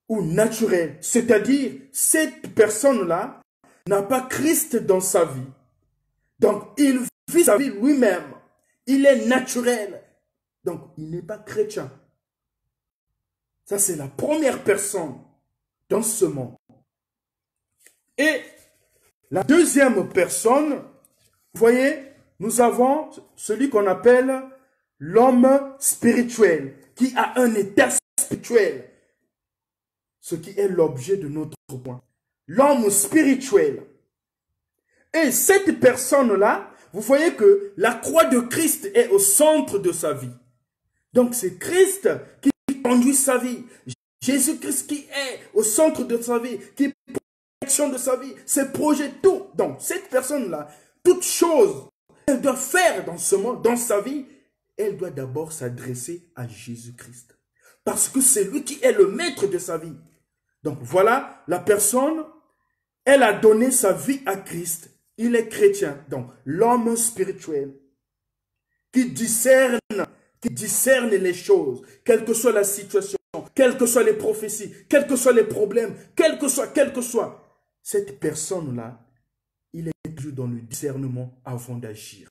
ou naturel. C'est-à-dire, cette personne-là n'a pas Christ dans sa vie, donc il vit sa vie lui-même, il est naturel, donc il n'est pas chrétien. Ça, c'est la première personne dans ce monde. Et la deuxième personne, vous voyez, nous avons celui qu'on appelle l'homme spirituel, qui a un état spirituel, ce qui est l'objet de notre point. L'homme spirituel. Et cette personne-là, vous voyez que la croix de Christ est au centre de sa vie. Donc c'est Christ qui conduit sa vie. Jésus-Christ qui est au centre de sa vie, qui est l'action de sa vie, ses projets, tout. Donc cette personne-là, toute chose qu'elle doit faire dans ce monde, dans sa vie, elle doit d'abord s'adresser à Jésus-Christ. Parce que c'est lui qui est le maître de sa vie. Donc voilà, la personne, elle a donné sa vie à Christ. Il est chrétien. Donc l'homme spirituel qui discerne les choses, quelle que soit la situation, quelles que soient les prophéties, quels que soient les problèmes, quel que soit. Cette personne-là, il est toujours dans le discernement avant d'agir.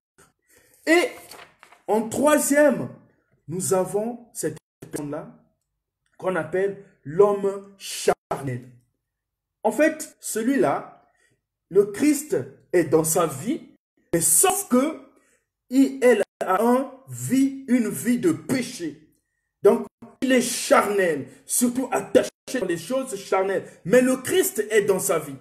Et en troisième, nous avons cette personne-là qu'on appelle l'homme charnel. En fait, celui-là, le Christ est dans sa vie, mais sauf que il a une vie de péché. Donc, il est charnel, surtout attaché dans les choses charnelles. Mais le Christ est dans sa vie.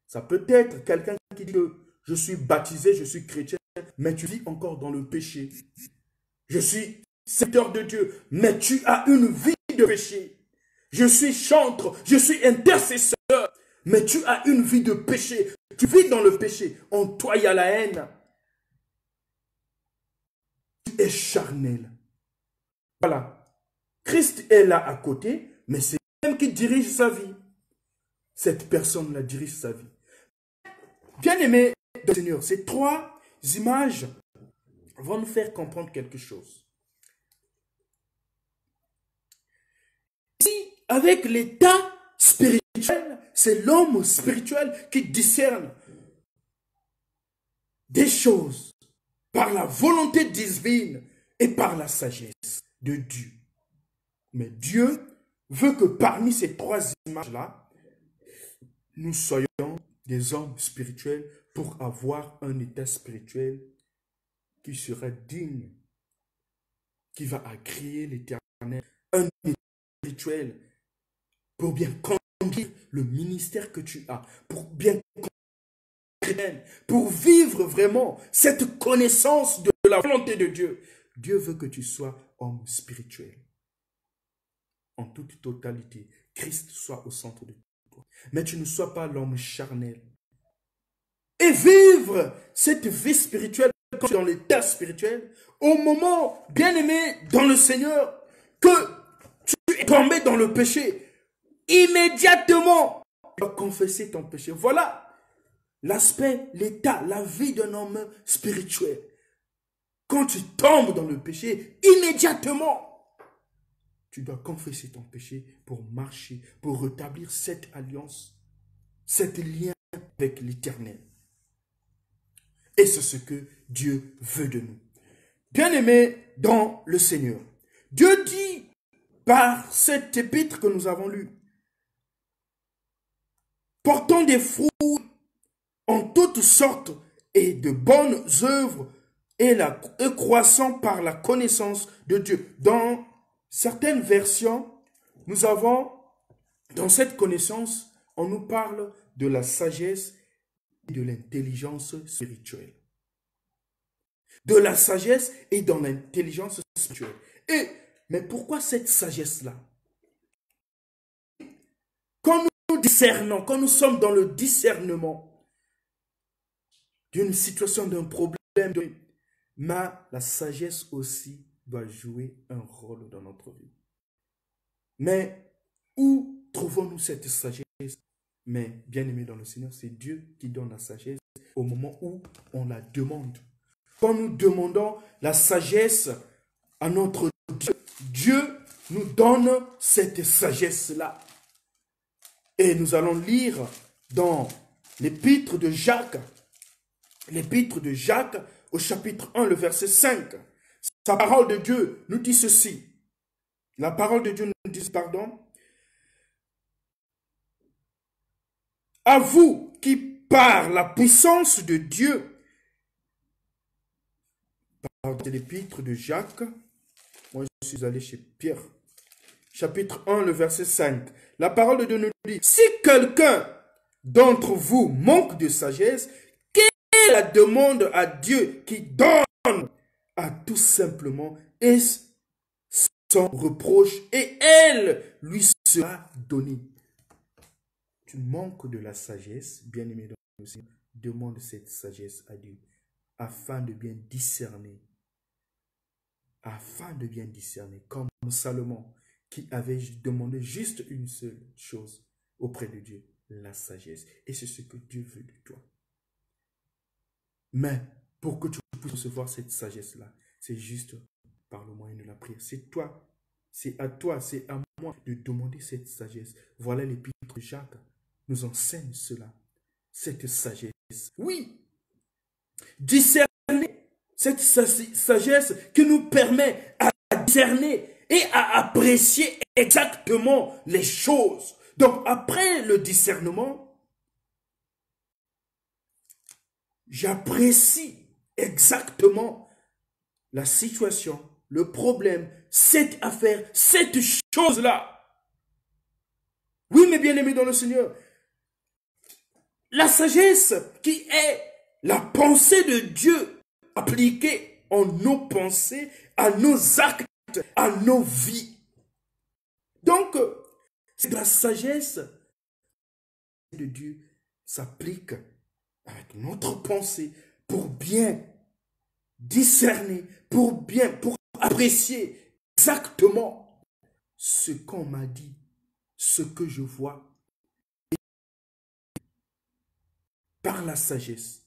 Ça peut être quelqu'un qui dit que je suis baptisé, je suis chrétien, mais tu vis encore dans le péché. Je suis serviteur de Dieu, mais tu as une vie de péché. Je suis chantre, je suis intercesseur, mais tu as une vie de péché. Tu vis dans le péché. En toi, il y a la haine. Tu es charnel. Voilà. Christ est là à côté, mais c'est lui-même qui dirige sa vie. Cette personne-là dirige sa vie. Bien-aimés du Seigneur, ces trois images vont nous faire comprendre quelque chose. Ici, avec l'état spirituel, c'est l'homme spirituel qui discerne des choses par la volonté divine et par la sagesse de Dieu. Mais Dieu veut que parmi ces trois images-là, nous soyons des hommes spirituels pour avoir un état spirituel qui sera digne, qui va agréer l'Éternel, un état spirituel pour bien conduire le ministère que tu as, pour bien conduire, pour vivre vraiment cette connaissance de la volonté de Dieu. Dieu veut que tu sois homme spirituel. En toute totalité, Christ soit au centre de toi. Mais tu ne sois pas l'homme charnel. Et vivre cette vie spirituelle quand tu es dans l'état spirituel, au moment, bien-aimé dans le Seigneur, que tu es tombé dans le péché, immédiatement, tu vas confesser ton péché. Voilà l'aspect, l'état, la vie d'un homme spirituel. Quand tu tombes dans le péché, immédiatement, tu dois confesser ton péché pour marcher, pour rétablir cette alliance, cet lien avec l'Éternel. Et c'est ce que Dieu veut de nous. Bien-aimés dans le Seigneur, Dieu dit par cet épître que nous avons lu, portant des fruits en toutes sortes et de bonnes œuvres et croissant par la connaissance de Dieu. Dans certaines versions, nous avons, dans cette connaissance, on nous parle de la sagesse et de l'intelligence spirituelle. De la sagesse et dans l'intelligence spirituelle. Mais pourquoi cette sagesse-là? Quand nous discernons, quand nous sommes dans le discernement d'une situation, d'un problème, mais la sagesse aussi doit jouer un rôle dans notre vie. Mais où trouvons-nous cette sagesse? Mais bien aimé dans le Seigneur, c'est Dieu qui donne la sagesse au moment où on la demande. Quand nous demandons la sagesse à notre Dieu, Dieu nous donne cette sagesse-là. Et nous allons lire dans l'épître de Jacques au chapitre 1, le verset 5. Sa parole de Dieu nous dit ceci. La parole de Dieu nous dit, pardon. À vous qui, par la puissance de Dieu, c'est l'épître de Jacques, moi je suis allé chez Pierre, chapitre 1, le verset 5. La parole de Dieu nous dit, si quelqu'un d'entre vous manque de sagesse, qu'il la demande à Dieu qui donne à tout simplement et sans reproche, et elle lui sera donnée. Tu manques de la sagesse, bien-aimé dans le Seigneur, demande cette sagesse à Dieu, afin de bien discerner, comme Salomon, qui avait demandé juste une seule chose auprès de Dieu, la sagesse. Et c'est ce que Dieu veut de toi. Mais pour que tu puisses recevoir cette sagesse-là, c'est juste par le moyen de la prière. C'est toi, c'est à toi, c'est à moi de demander cette sagesse. Voilà l'épître de Jacques nous enseigne cela, cette sagesse. Oui, discerner, cette sagesse qui nous permet à discerner et à apprécier exactement les choses. Donc après le discernement, j'apprécie exactement la situation, le problème, cette affaire, cette chose-là. Oui, mes bien-aimés dans le Seigneur, la sagesse qui est la pensée de Dieu appliquée en nos pensées, à nos actes, à nos vies. Donc, c'est la sagesse de Dieu s'applique avec notre pensée pour bien discerner, pour apprécier exactement ce qu'on m'a dit, ce que je vois, par la sagesse.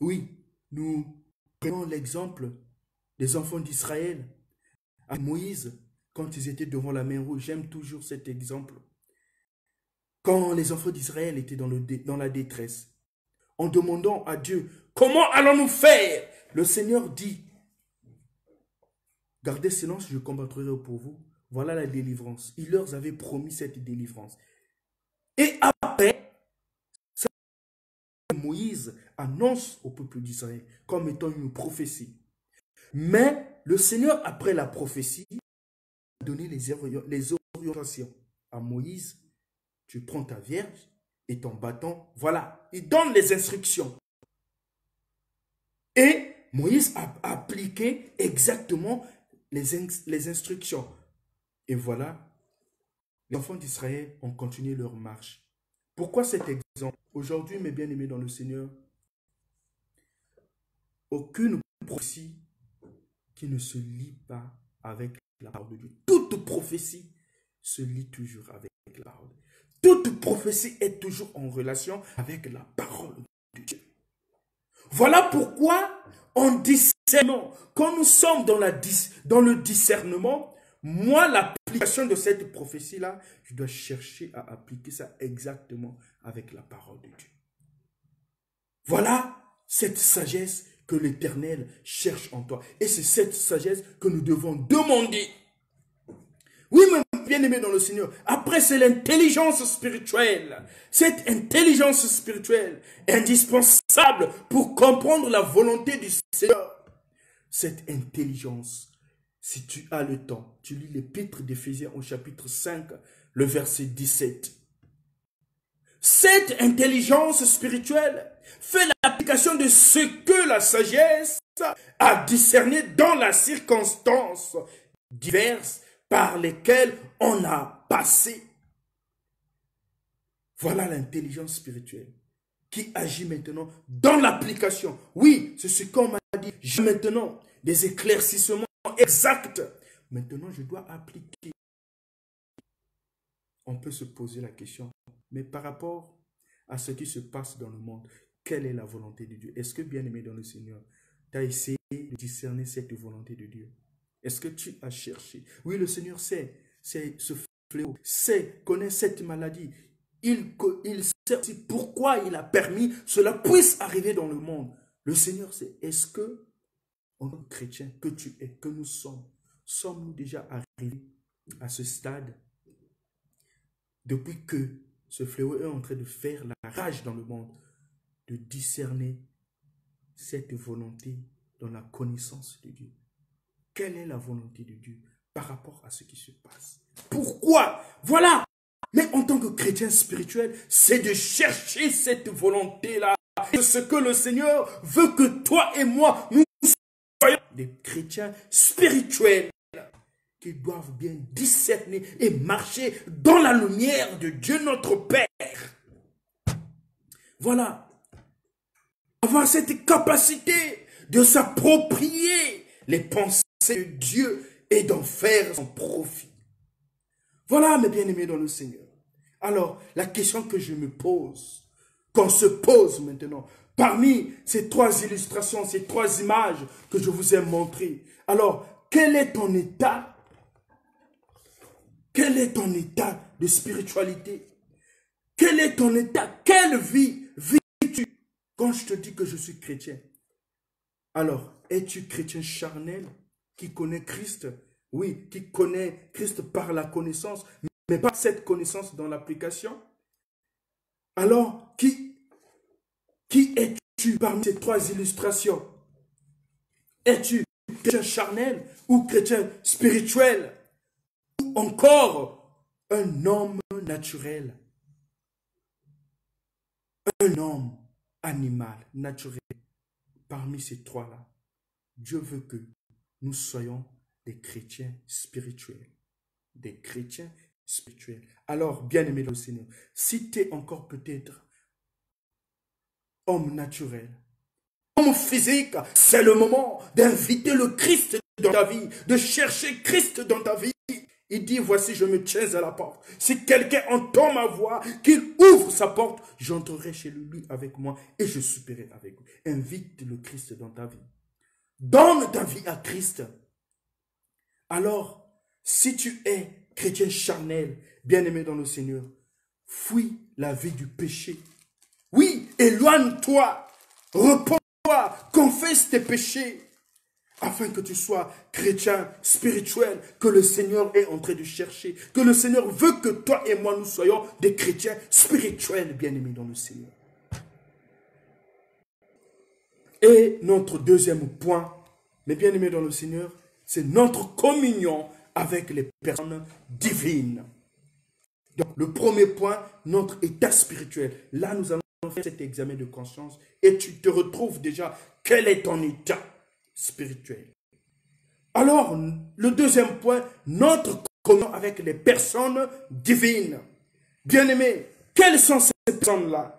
Oui, nous prenons l'exemple des enfants d'Israël, à Moïse, quand ils étaient devant la mer Rouge. J'aime toujours cet exemple. Quand les enfants d'Israël étaient dans la détresse, en demandant à Dieu, comment allons-nous faire? Le Seigneur dit, gardez silence, je combattrai pour vous. Voilà la délivrance. Il leur avait promis cette délivrance. Et après, Moïse annonce au peuple d'Israël comme étant une prophétie. Mais le Seigneur, après la prophétie, a donné les orientations à Moïse. Tu prends ta vierge et ton bâton. Voilà, il donne les instructions. Et Moïse a appliqué exactement les instructions. Et voilà, les enfants d'Israël ont continué leur marche. Pourquoi cet exemple? Aujourd'hui, mes bien-aimés dans le Seigneur, aucune prophétie qui ne se lie pas avec la parole de Dieu. Toute prophétie se lie toujours avec la parole de Dieu. Toute prophétie est toujours en relation avec la parole de Dieu. Voilà pourquoi, en discernant, quand nous sommes dans le discernement, moi, l'application de cette prophétie-là, je dois chercher à appliquer ça exactement avec la parole de Dieu. Voilà cette sagesse que l'Éternel cherche en toi. Et c'est cette sagesse que nous devons demander. Oui, mes bien-aimés dans le Seigneur. Après, c'est l'intelligence spirituelle. Cette intelligence spirituelle est indispensable pour comprendre la volonté du Seigneur. Cette intelligence, si tu as le temps, tu lis l'épître d'Éphésiens au chapitre 5, le verset 17. Cette intelligence spirituelle fait l'application de ce que la sagesse a discerné dans la circonstance diverses par lesquelles on a passé. Voilà l'intelligence spirituelle qui agit maintenant dans l'application. Oui, c'est ce qu'on m'a dit. J'ai maintenant des éclaircissements exacts. Maintenant, je dois appliquer. On peut se poser la question, mais par rapport à ce qui se passe dans le monde, quelle est la volonté de Dieu? Est-ce que, bien-aimé dans le Seigneur, tu as essayé de discerner cette volonté de Dieu? Est-ce que tu as cherché? Oui, le Seigneur sait, c'est ce fléau, sait, connaît cette maladie. Il sait c'est aussi pourquoi il a permis cela puisse arriver dans le monde. Le Seigneur, c'est est-ce que, en tant que chrétien, que tu es, que nous sommes-nous déjà arrivés à ce stade depuis que ce fléau est en train de faire la rage dans le monde, de discerner cette volonté dans la connaissance de Dieu. Quelle est la volonté de Dieu par rapport à ce qui se passe? Pourquoi? Voilà. Mais en tant que chrétien spirituel, c'est de chercher cette volonté-là. C'est ce que le Seigneur veut que toi et moi, nous soyons des chrétiens spirituels qui doivent bien discerner et marcher dans la lumière de Dieu notre Père. Voilà. Avoir cette capacité de s'approprier les pensées de Dieu et d'en faire son profit. Voilà, mes bien-aimés dans le Seigneur. Alors, la question que je me pose, qu'on se pose maintenant, parmi ces trois illustrations, ces trois images que je vous ai montrées, alors, quel est ton état? Quel est ton état de spiritualité? Quel est ton état? Quelle vie vis-tu? Quand je te dis que je suis chrétien, alors, es-tu chrétien charnel qui connaît Christ? Oui, qui connaît Christ par la connaissance, mais pas cette connaissance dans l'application. Alors, qui es-tu parmi ces trois illustrations? Es-tu chrétien charnel ou chrétien spirituel? Ou encore un homme naturel? Un homme animal, naturel. Parmi ces trois-là, Dieu veut que nous soyons des chrétiens spirituels. Des chrétiens spirituels. Alors, bien-aimé dans le Seigneur, si tu es encore peut-être homme naturel, homme physique, c'est le moment d'inviter le Christ dans ta vie, de chercher Christ dans ta vie. Il dit, voici, je me tiens à la porte. Si quelqu'un entend ma voix, qu'il ouvre sa porte, j'entrerai chez lui avec moi et je souperai avec lui. Invite le Christ dans ta vie. Donne ta vie à Christ. Alors, si tu es chrétien charnel, bien-aimé dans le Seigneur, fuis la vie du péché. Oui, éloigne-toi, repens-toi, confesse tes péchés, afin que tu sois chrétien spirituel, que le Seigneur est en train de chercher, que le Seigneur veut que toi et moi nous soyons des chrétiens spirituels, bien-aimés dans le Seigneur. Et notre deuxième point, mes bien-aimés dans le Seigneur, c'est notre communion avec les personnes divines. Donc, le premier point, notre état spirituel. Là, nous allons faire cet examen de conscience et tu te retrouves déjà, quel est ton état spirituel? Alors, le deuxième point, notre communion avec les personnes divines. Bien-aimés, quelles sont ces personnes-là?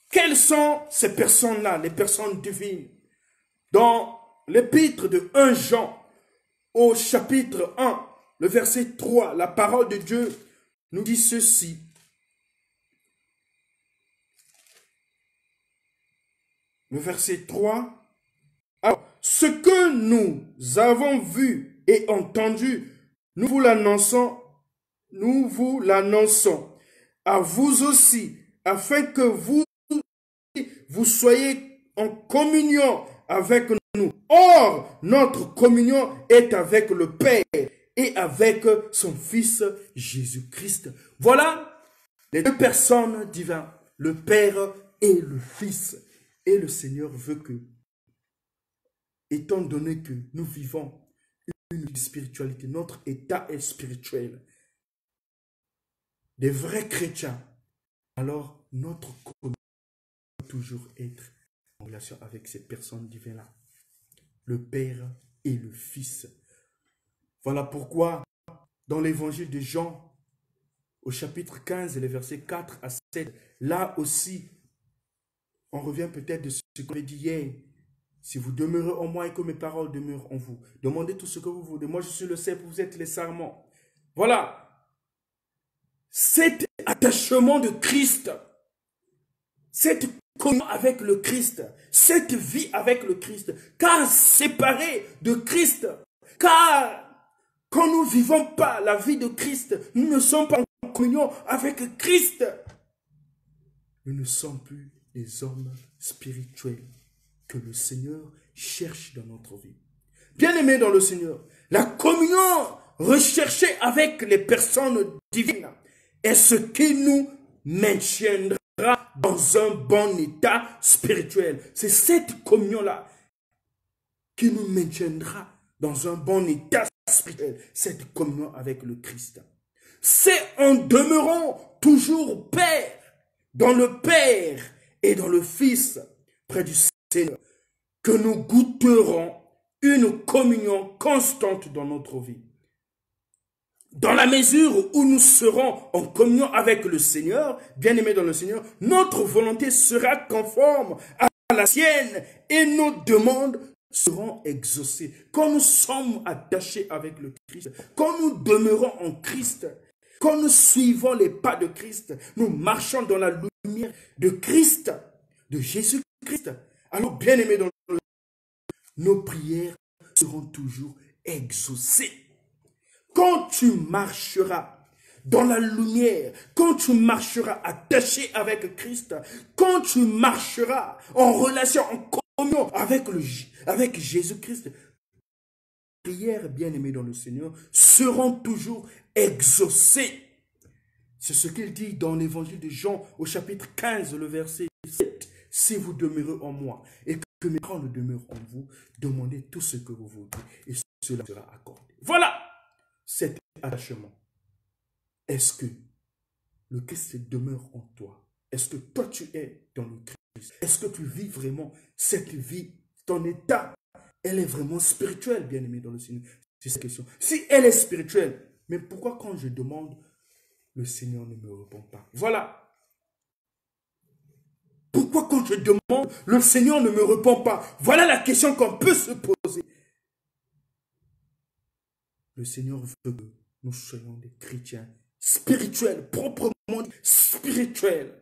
Quelles sont ces personnes-là, les personnes divines? Dans l'épître de 1 Jean, au chapitre 1, le verset 3, la parole de Dieu nous dit ceci. Le verset 3. Alors, ce que nous avons vu et entendu, nous vous l'annonçons à vous aussi, afin que vous soyez en communion avec nous. Or, notre communion est avec le Père et avec son Fils Jésus-Christ. Voilà les deux personnes divines, le Père et le Fils. Et le Seigneur veut que, étant donné que nous vivons une spiritualité, notre état est spirituel, des vrais chrétiens, alors notre communion doit toujours être en relation avec ces personnes divines-là, le Père et le Fils. Voilà pourquoi, dans l'évangile de Jean, au chapitre 15, les versets 4 à 7, là aussi, on revient peut-être de ce qu'on a dit hier. Si vous demeurez en moi et que mes paroles demeurent en vous, demandez tout ce que vous voulez. Moi, je suis le cep, vous êtes les sarments. Voilà. Cet attachement de Christ, cette communion avec le Christ, cette vie avec le Christ, car séparé de Christ, car quand nous ne vivons pas la vie de Christ, nous ne sommes pas en communion avec Christ. nous ne sommes plus des hommes spirituels que le Seigneur cherche dans notre vie. Bien-aimés dans le Seigneur, la communion recherchée avec les personnes divines est ce qui nous maintiendra dans un bon état spirituel. C'est cette communion-là qui nous maintiendra dans un bon état spirituel, cette communion avec le Christ. C'est en demeurant toujours Père, dans le Père et dans le Fils, près du Seigneur, que nous goûterons une communion constante dans notre vie. Dans la mesure où nous serons en communion avec le Seigneur, bien-aimés dans le Seigneur, notre volonté sera conforme à la sienne et nos demandes seront exaucées. Quand nous sommes attachés avec le Christ, quand nous demeurons en Christ, quand nous suivons les pas de Christ, nous marchons dans la lumière de Christ, de Jésus-Christ. Alors, bien-aimés dans le Seigneur, nos prières seront toujours exaucées. Quand tu marcheras dans la lumière, quand tu marcheras attaché avec Christ, quand tu marcheras en relation, en communion avec Jésus-Christ, les prières, bien-aimées dans le Seigneur, seront toujours exaucées. C'est ce qu'il dit dans l'évangile de Jean au chapitre 15, le verset 7. Si vous demeurez en moi et que mes paroles demeurent en vous, demandez tout ce que vous voulez et cela sera accordé. Voilà cet attachement. Est-ce que le Christ demeure en toi? Est-ce que toi tu es dans le Christ? Est-ce que tu vis vraiment cette vie? Ton état, elle est vraiment spirituelle, bien-aimé dans le Seigneur. C'est cette question. Si elle est spirituelle, mais pourquoi quand je demande, le Seigneur ne me répond pas? Voilà. Pourquoi quand je demande, le Seigneur ne me répond pas? Voilà la question qu'on peut se poser. Le Seigneur veut que nous soyons des chrétiens spirituels, proprement dit spirituels.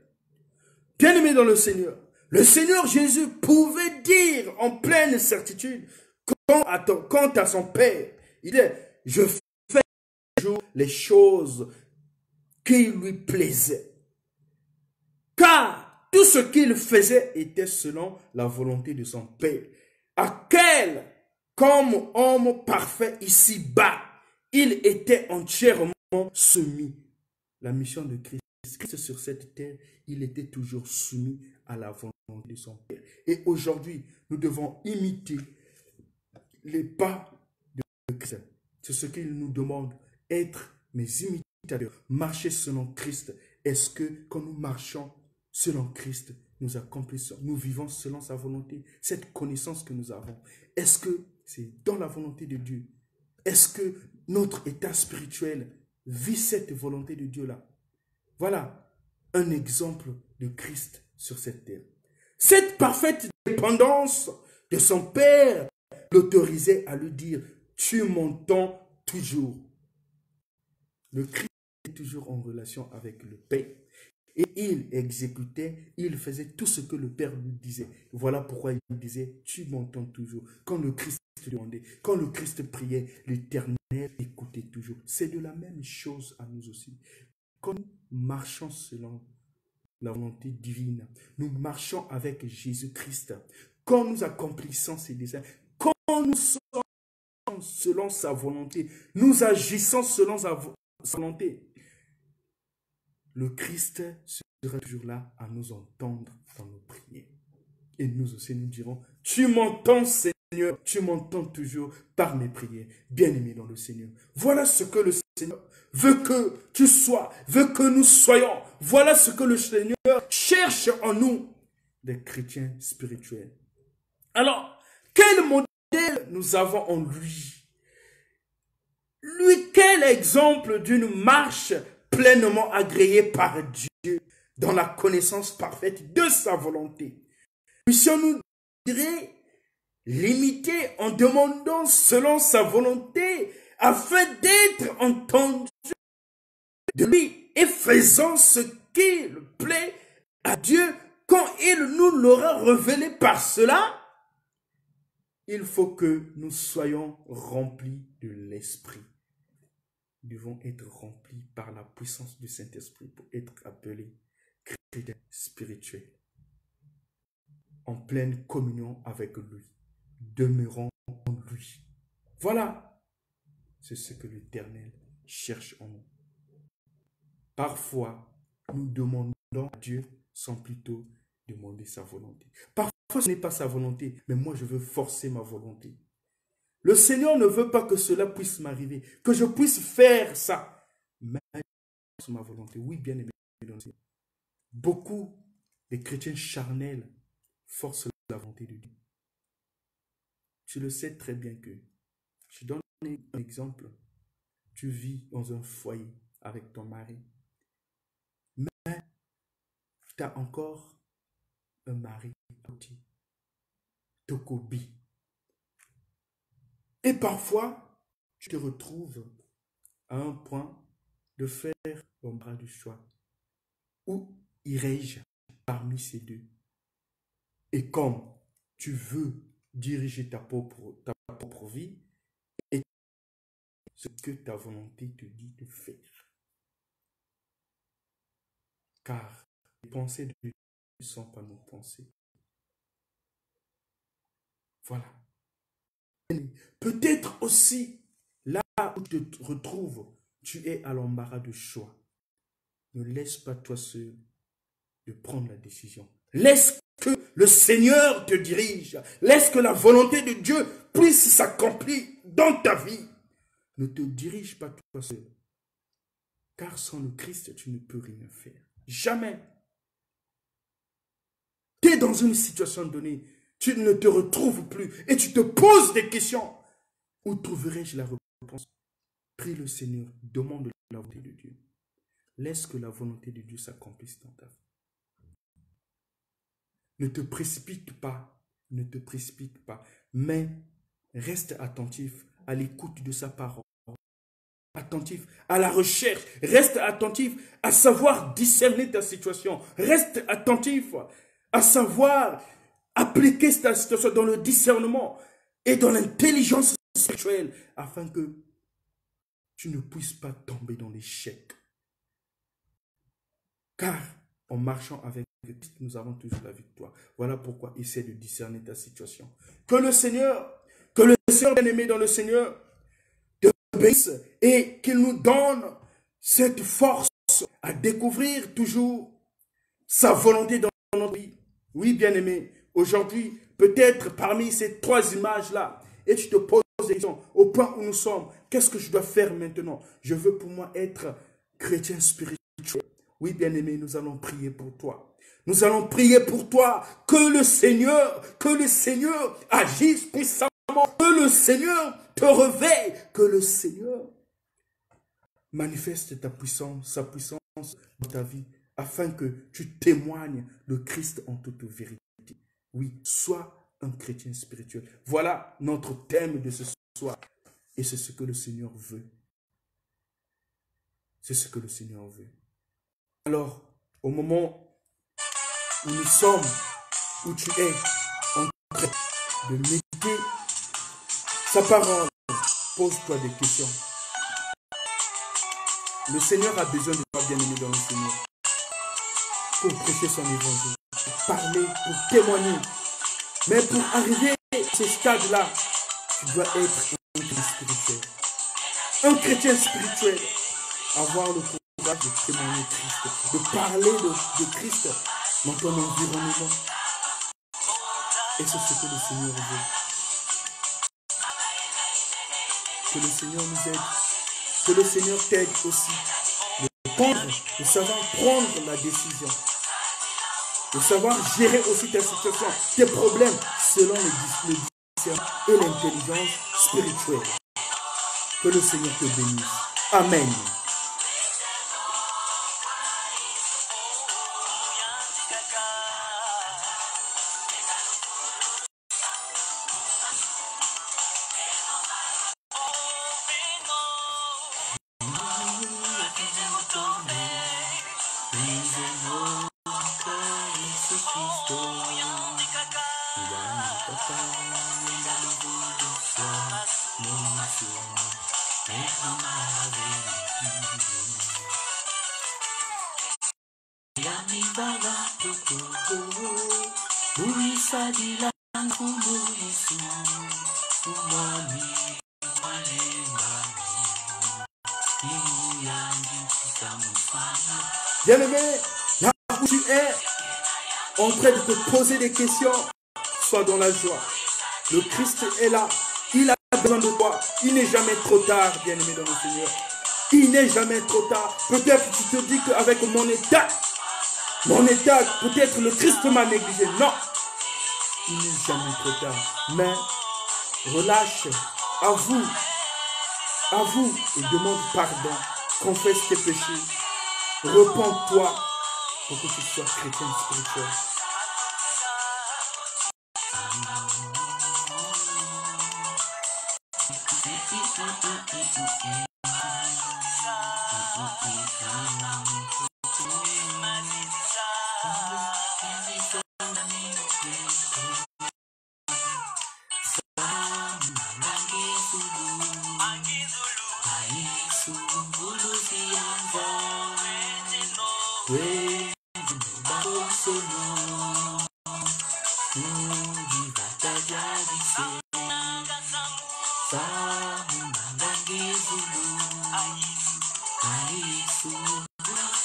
Bien-aimés dans le Seigneur Jésus pouvait dire en pleine certitude, quant à son Père, il dit, je fais toujours les choses qui lui plaisaient. Car tout ce qu'il faisait était selon la volonté de son Père, à quel, comme homme parfait ici-bas, il était entièrement soumis. La mission de Christ sur cette terre, il était toujours soumis à la volonté de son Père. Et aujourd'hui, nous devons imiter les pas de Christ. C'est ce qu'il nous demande, être mes imitateurs, marcher selon Christ. Est-ce que quand nous marchons selon Christ, nous accomplissons, nous vivons selon sa volonté, cette connaissance que nous avons? Est-ce que c'est dans la volonté de Dieu? Est-ce que notre état spirituel vit cette volonté de Dieu-là? Voilà un exemple de Christ sur cette terre. Cette parfaite dépendance de son Père l'autorisait à lui dire, tu m'entends toujours. Le Christ est toujours en relation avec le Père. Et il exécutait, il faisait tout ce que le Père lui disait. Voilà pourquoi il disait, tu m'entends toujours. Quand le Christ demandait, quand le Christ priait, l'Éternel écoutait toujours. C'est de la même chose à nous aussi. Quand nous marchons selon la volonté divine, nous marchons avec Jésus-Christ. Quand nous accomplissons ses desseins, quand nous sommes selon sa volonté, nous agissons selon sa volonté, le Christ sera toujours là à nous entendre dans nos prières. Et nous aussi, nous dirons, tu m'entends, Seigneur, tu m'entends toujours par mes prières. Bien-aimé dans le Seigneur. Voilà ce que le Seigneur veut que tu sois, veut que nous soyons. Voilà ce que le Seigneur cherche en nous, des chrétiens spirituels. Alors, quel modèle nous avons en lui? Lui, quel exemple d'une marche pleinement agréée par Dieu dans la connaissance parfaite de sa volonté. Puissions-nous l'imiter en demandant selon sa volonté afin d'être entendus de lui et faisant ce qu'il plaît à Dieu quand il nous l'aura révélé par cela. Il faut que nous soyons remplis de l'Esprit. Nous devons être remplis par la puissance du Saint-Esprit pour être appelés chrétien spirituel, en pleine communion avec lui, demeurant en lui. Voilà, c'est ce que l'Éternel cherche en nous. Parfois, nous demandons à Dieu sans plutôt demander sa volonté. Parfois, ce n'est pas sa volonté, mais moi, je veux forcer ma volonté. Le Seigneur ne veut pas que cela puisse m'arriver, que je puisse faire ça. Mais c'est ma volonté. Oui, bien aimé. Beaucoup de chrétiens charnels forcent la volonté de Dieu. Tu le sais très bien que, je donne un exemple, tu vis dans un foyer avec ton mari, mais tu as encore un mari petit, Tokobi. Et parfois, tu te retrouves à un point de faire ton bras du choix. Où irai-je parmi ces deux? Et comme tu veux diriger ta propre vie, et ce que ta volonté te dit de faire. Car les pensées de Dieu ne sont pas nos pensées. Voilà. Peut-être aussi, là où tu te retrouves, tu es à l'embarras de choix. Ne laisse pas toi seul de prendre la décision. Laisse que le Seigneur te dirige. Laisse que la volonté de Dieu puisse s'accomplir dans ta vie. Ne te dirige pas toi seul. Car sans le Christ, tu ne peux rien faire. Jamais. Tu es dans une situation donnée. Tu ne te retrouves plus. Et tu te poses des questions. Où trouverai-je la réponse? Prie le Seigneur. Demande la volonté de Dieu. Laisse que la volonté de Dieu s'accomplisse dans ta vie. Ne te précipite pas. Ne te précipite pas. Mais reste attentif à l'écoute de sa parole. Attentif à la recherche. Reste attentif à savoir discerner ta situation. Reste attentif à savoir appliquer ta situation dans le discernement et dans l'intelligence spirituelle afin que tu ne puisses pas tomber dans l'échec. Car en marchant avec Christ, nous avons toujours la victoire. Voilà pourquoi essaie de discerner ta situation. Que le Seigneur bien-aimé dans le Seigneur, te bénisse et qu'il nous donne cette force à découvrir toujours sa volonté dans notre vie. Oui, bien-aimé, aujourd'hui, peut-être parmi ces trois images-là, et tu te poses des questions au point où nous sommes, qu'est-ce que je dois faire maintenant? Je veux pour moi être chrétien spirituel. Oui, bien-aimé, nous allons prier pour toi. Nous allons prier pour toi que le Seigneur agisse puissamment, que le Seigneur te réveille, que le Seigneur manifeste sa puissance dans ta vie, afin que tu témoignes de Christ en toute vérité. Oui, sois un chrétien spirituel. Voilà notre thème de ce soir. Et c'est ce que le Seigneur veut. C'est ce que le Seigneur veut. Alors, au moment où nous sommes, où tu es en train de méditer sa parole, pose-toi des questions. Le Seigneur a besoin de toi, bien-aimé dans le Seigneur, pour prêcher son évangile, pour parler, pour témoigner. Mais pour arriver à ce stade-là, tu dois être un chrétien spirituel. Un chrétien spirituel, avoir le courage de témoigner Christ, de parler de Christ dans ton environnement. Et c'est ce que le Seigneur veut. Que le Seigneur nous aide. Que le Seigneur t'aide aussi de savoir prendre la décision. De savoir gérer aussi ta situation, tes problèmes, selon le discernement et l'intelligence spirituelle. Que le Seigneur te bénisse. Amen. Bien-aimé, là où tu es, en train de te poser des questions, sois dans la joie. Le Christ est là. Il a besoin de toi. Il n'est jamais trop tard, bien-aimé dans le Seigneur. Il n'est jamais trop tard. Peut-être tu te dis qu'avec mon état, peut-être le Christ m'a négligé. Non, il n'est jamais trop tard. Mais relâche, avoue et demande pardon. Confesse tes péchés. Repends-toi pour que tu sois chrétien spirituel.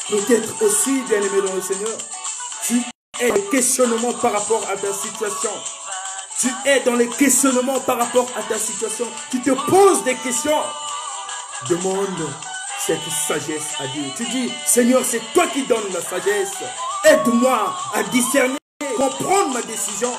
Peut-être aussi, bien-aimé dans le Seigneur, tu es dans les questionnements par rapport à ta situation. Tu es dans les questionnements par rapport à ta situation. Tu te poses des questions. Demande cette sagesse à Dieu. Tu dis, Seigneur, c'est toi qui donnes la sagesse. Aide-moi à discerner, comprendre ma décision.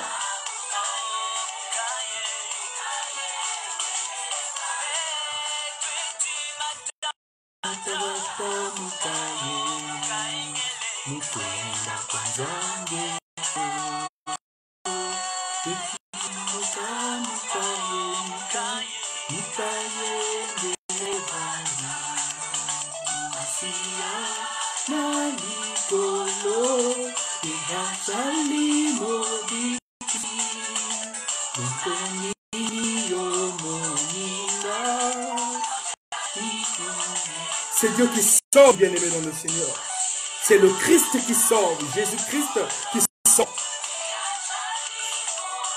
C'est Dieu qui sauve, bien-aimé dans le Seigneur. C'est le Christ qui sauve, Jésus-Christ qui sauve.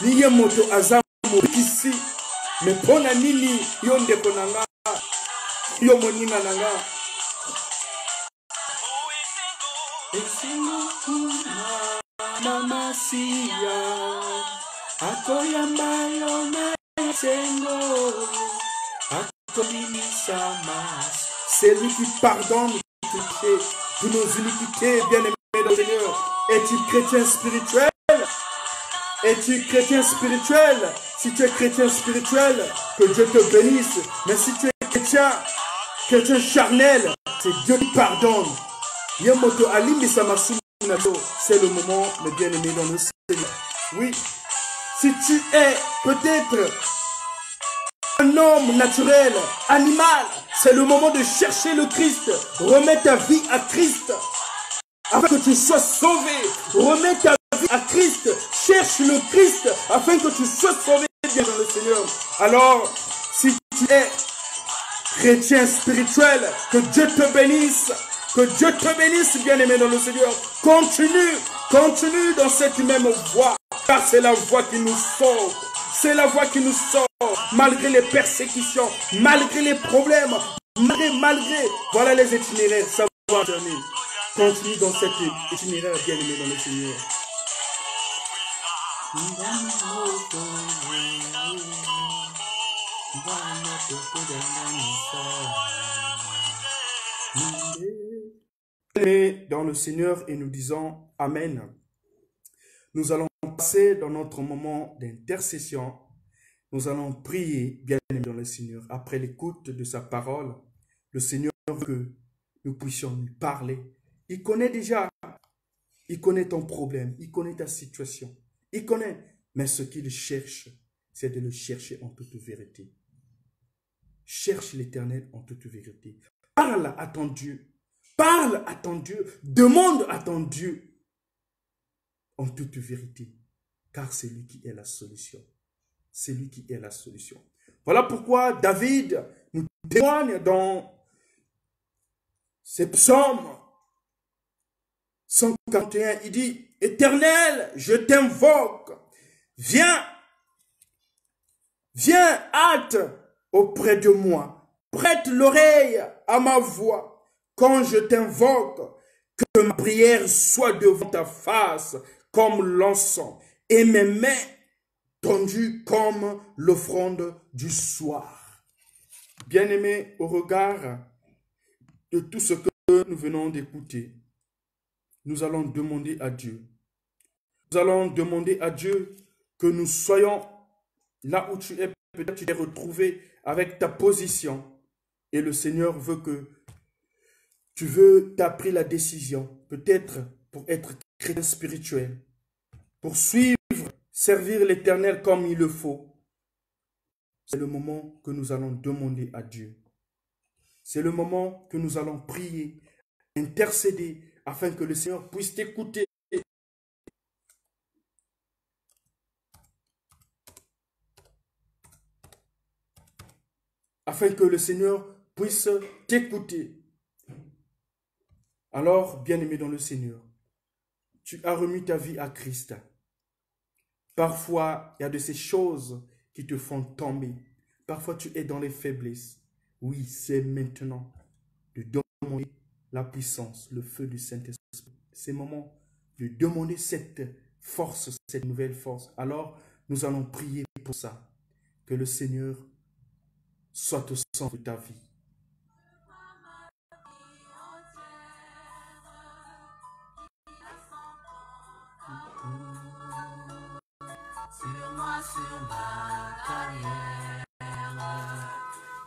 Liye moto azamu ici, mais pona nini yonde konanga, yo moninga nanga. Esingo kuna mama siya, akoyamba yona esengo, akolimisa mas. C'est lui qui pardonne tous nos iniquités, bien-aimé dans le Seigneur. Es-tu chrétien spirituel? Es-tu chrétien spirituel? Si tu es chrétien spirituel, que Dieu te bénisse. Mais si tu es chrétien charnel, c'est Dieu qui pardonne. C'est le moment, le bien-aimé dans le Seigneur. Oui, si tu es peut-être un homme naturel, animal, c'est le moment de chercher le Christ. Remets ta vie à Christ. Afin que tu sois sauvé. Remets ta vie à Christ. Cherche le Christ afin que tu sois sauvé bien dans le Seigneur. Alors, si tu es chrétien spirituel, que Dieu te bénisse. Que Dieu te bénisse, bien-aimé dans le Seigneur. Continue dans cette même voie. Car c'est la voie qui nous sauve. C'est la voie qui nous sauve, malgré les persécutions, malgré les problèmes, malgré, voilà les itinéraires, ça va donner. Continue dans cet itinéraire bien-aimé dans le Seigneur. Bien-aimé dans le Seigneur et nous disons Amen. Nous allons passer dans notre moment d'intercession. Nous allons prier, bien-aimé dans le Seigneur. Après l'écoute de sa parole, le Seigneur veut que nous puissions lui parler. Il connaît déjà, il connaît ton problème, il connaît ta situation. Il connaît, mais ce qu'il cherche, c'est de le chercher en toute vérité. Cherche l'Éternel en toute vérité. Parle à ton Dieu. Parle à ton Dieu. Demande à ton Dieu en toute vérité, car c'est lui qui est la solution. C'est lui qui est la solution. Voilà pourquoi David nous témoigne dans ses psaumes 141, il dit, Éternel, je t'invoque, viens, hâte auprès de moi, prête l'oreille à ma voix, quand je t'invoque, que ma prière soit devant ta face comme l'encens, et mes mains tendues comme l'offrande du soir. Bien-aimés, au regard de tout ce que nous venons d'écouter, nous allons demander à Dieu. Nous allons demander à Dieu que nous soyons là où tu es. Peut-être tu t'es retrouvé avec ta position. Et le Seigneur veut que tu as pris la décision, peut-être pour être chrétien spirituel, pour suivre, servir l'Éternel comme il le faut. C'est le moment que nous allons demander à Dieu. C'est le moment que nous allons prier, intercéder, afin que le Seigneur puisse t'écouter. Afin que le Seigneur puisse t'écouter. Alors, bien-aimé dans le Seigneur, tu as remis ta vie à Christ. Parfois, il y a de ces choses qui te font tomber. Parfois, tu es dans les faiblesses. Oui, c'est maintenant de demander la puissance, le feu du Saint-Esprit. C'est le moment de demander cette force, cette nouvelle force. Alors, nous allons prier pour ça. Que le Seigneur soit au centre de ta vie. Sur moi, sur ma carrière,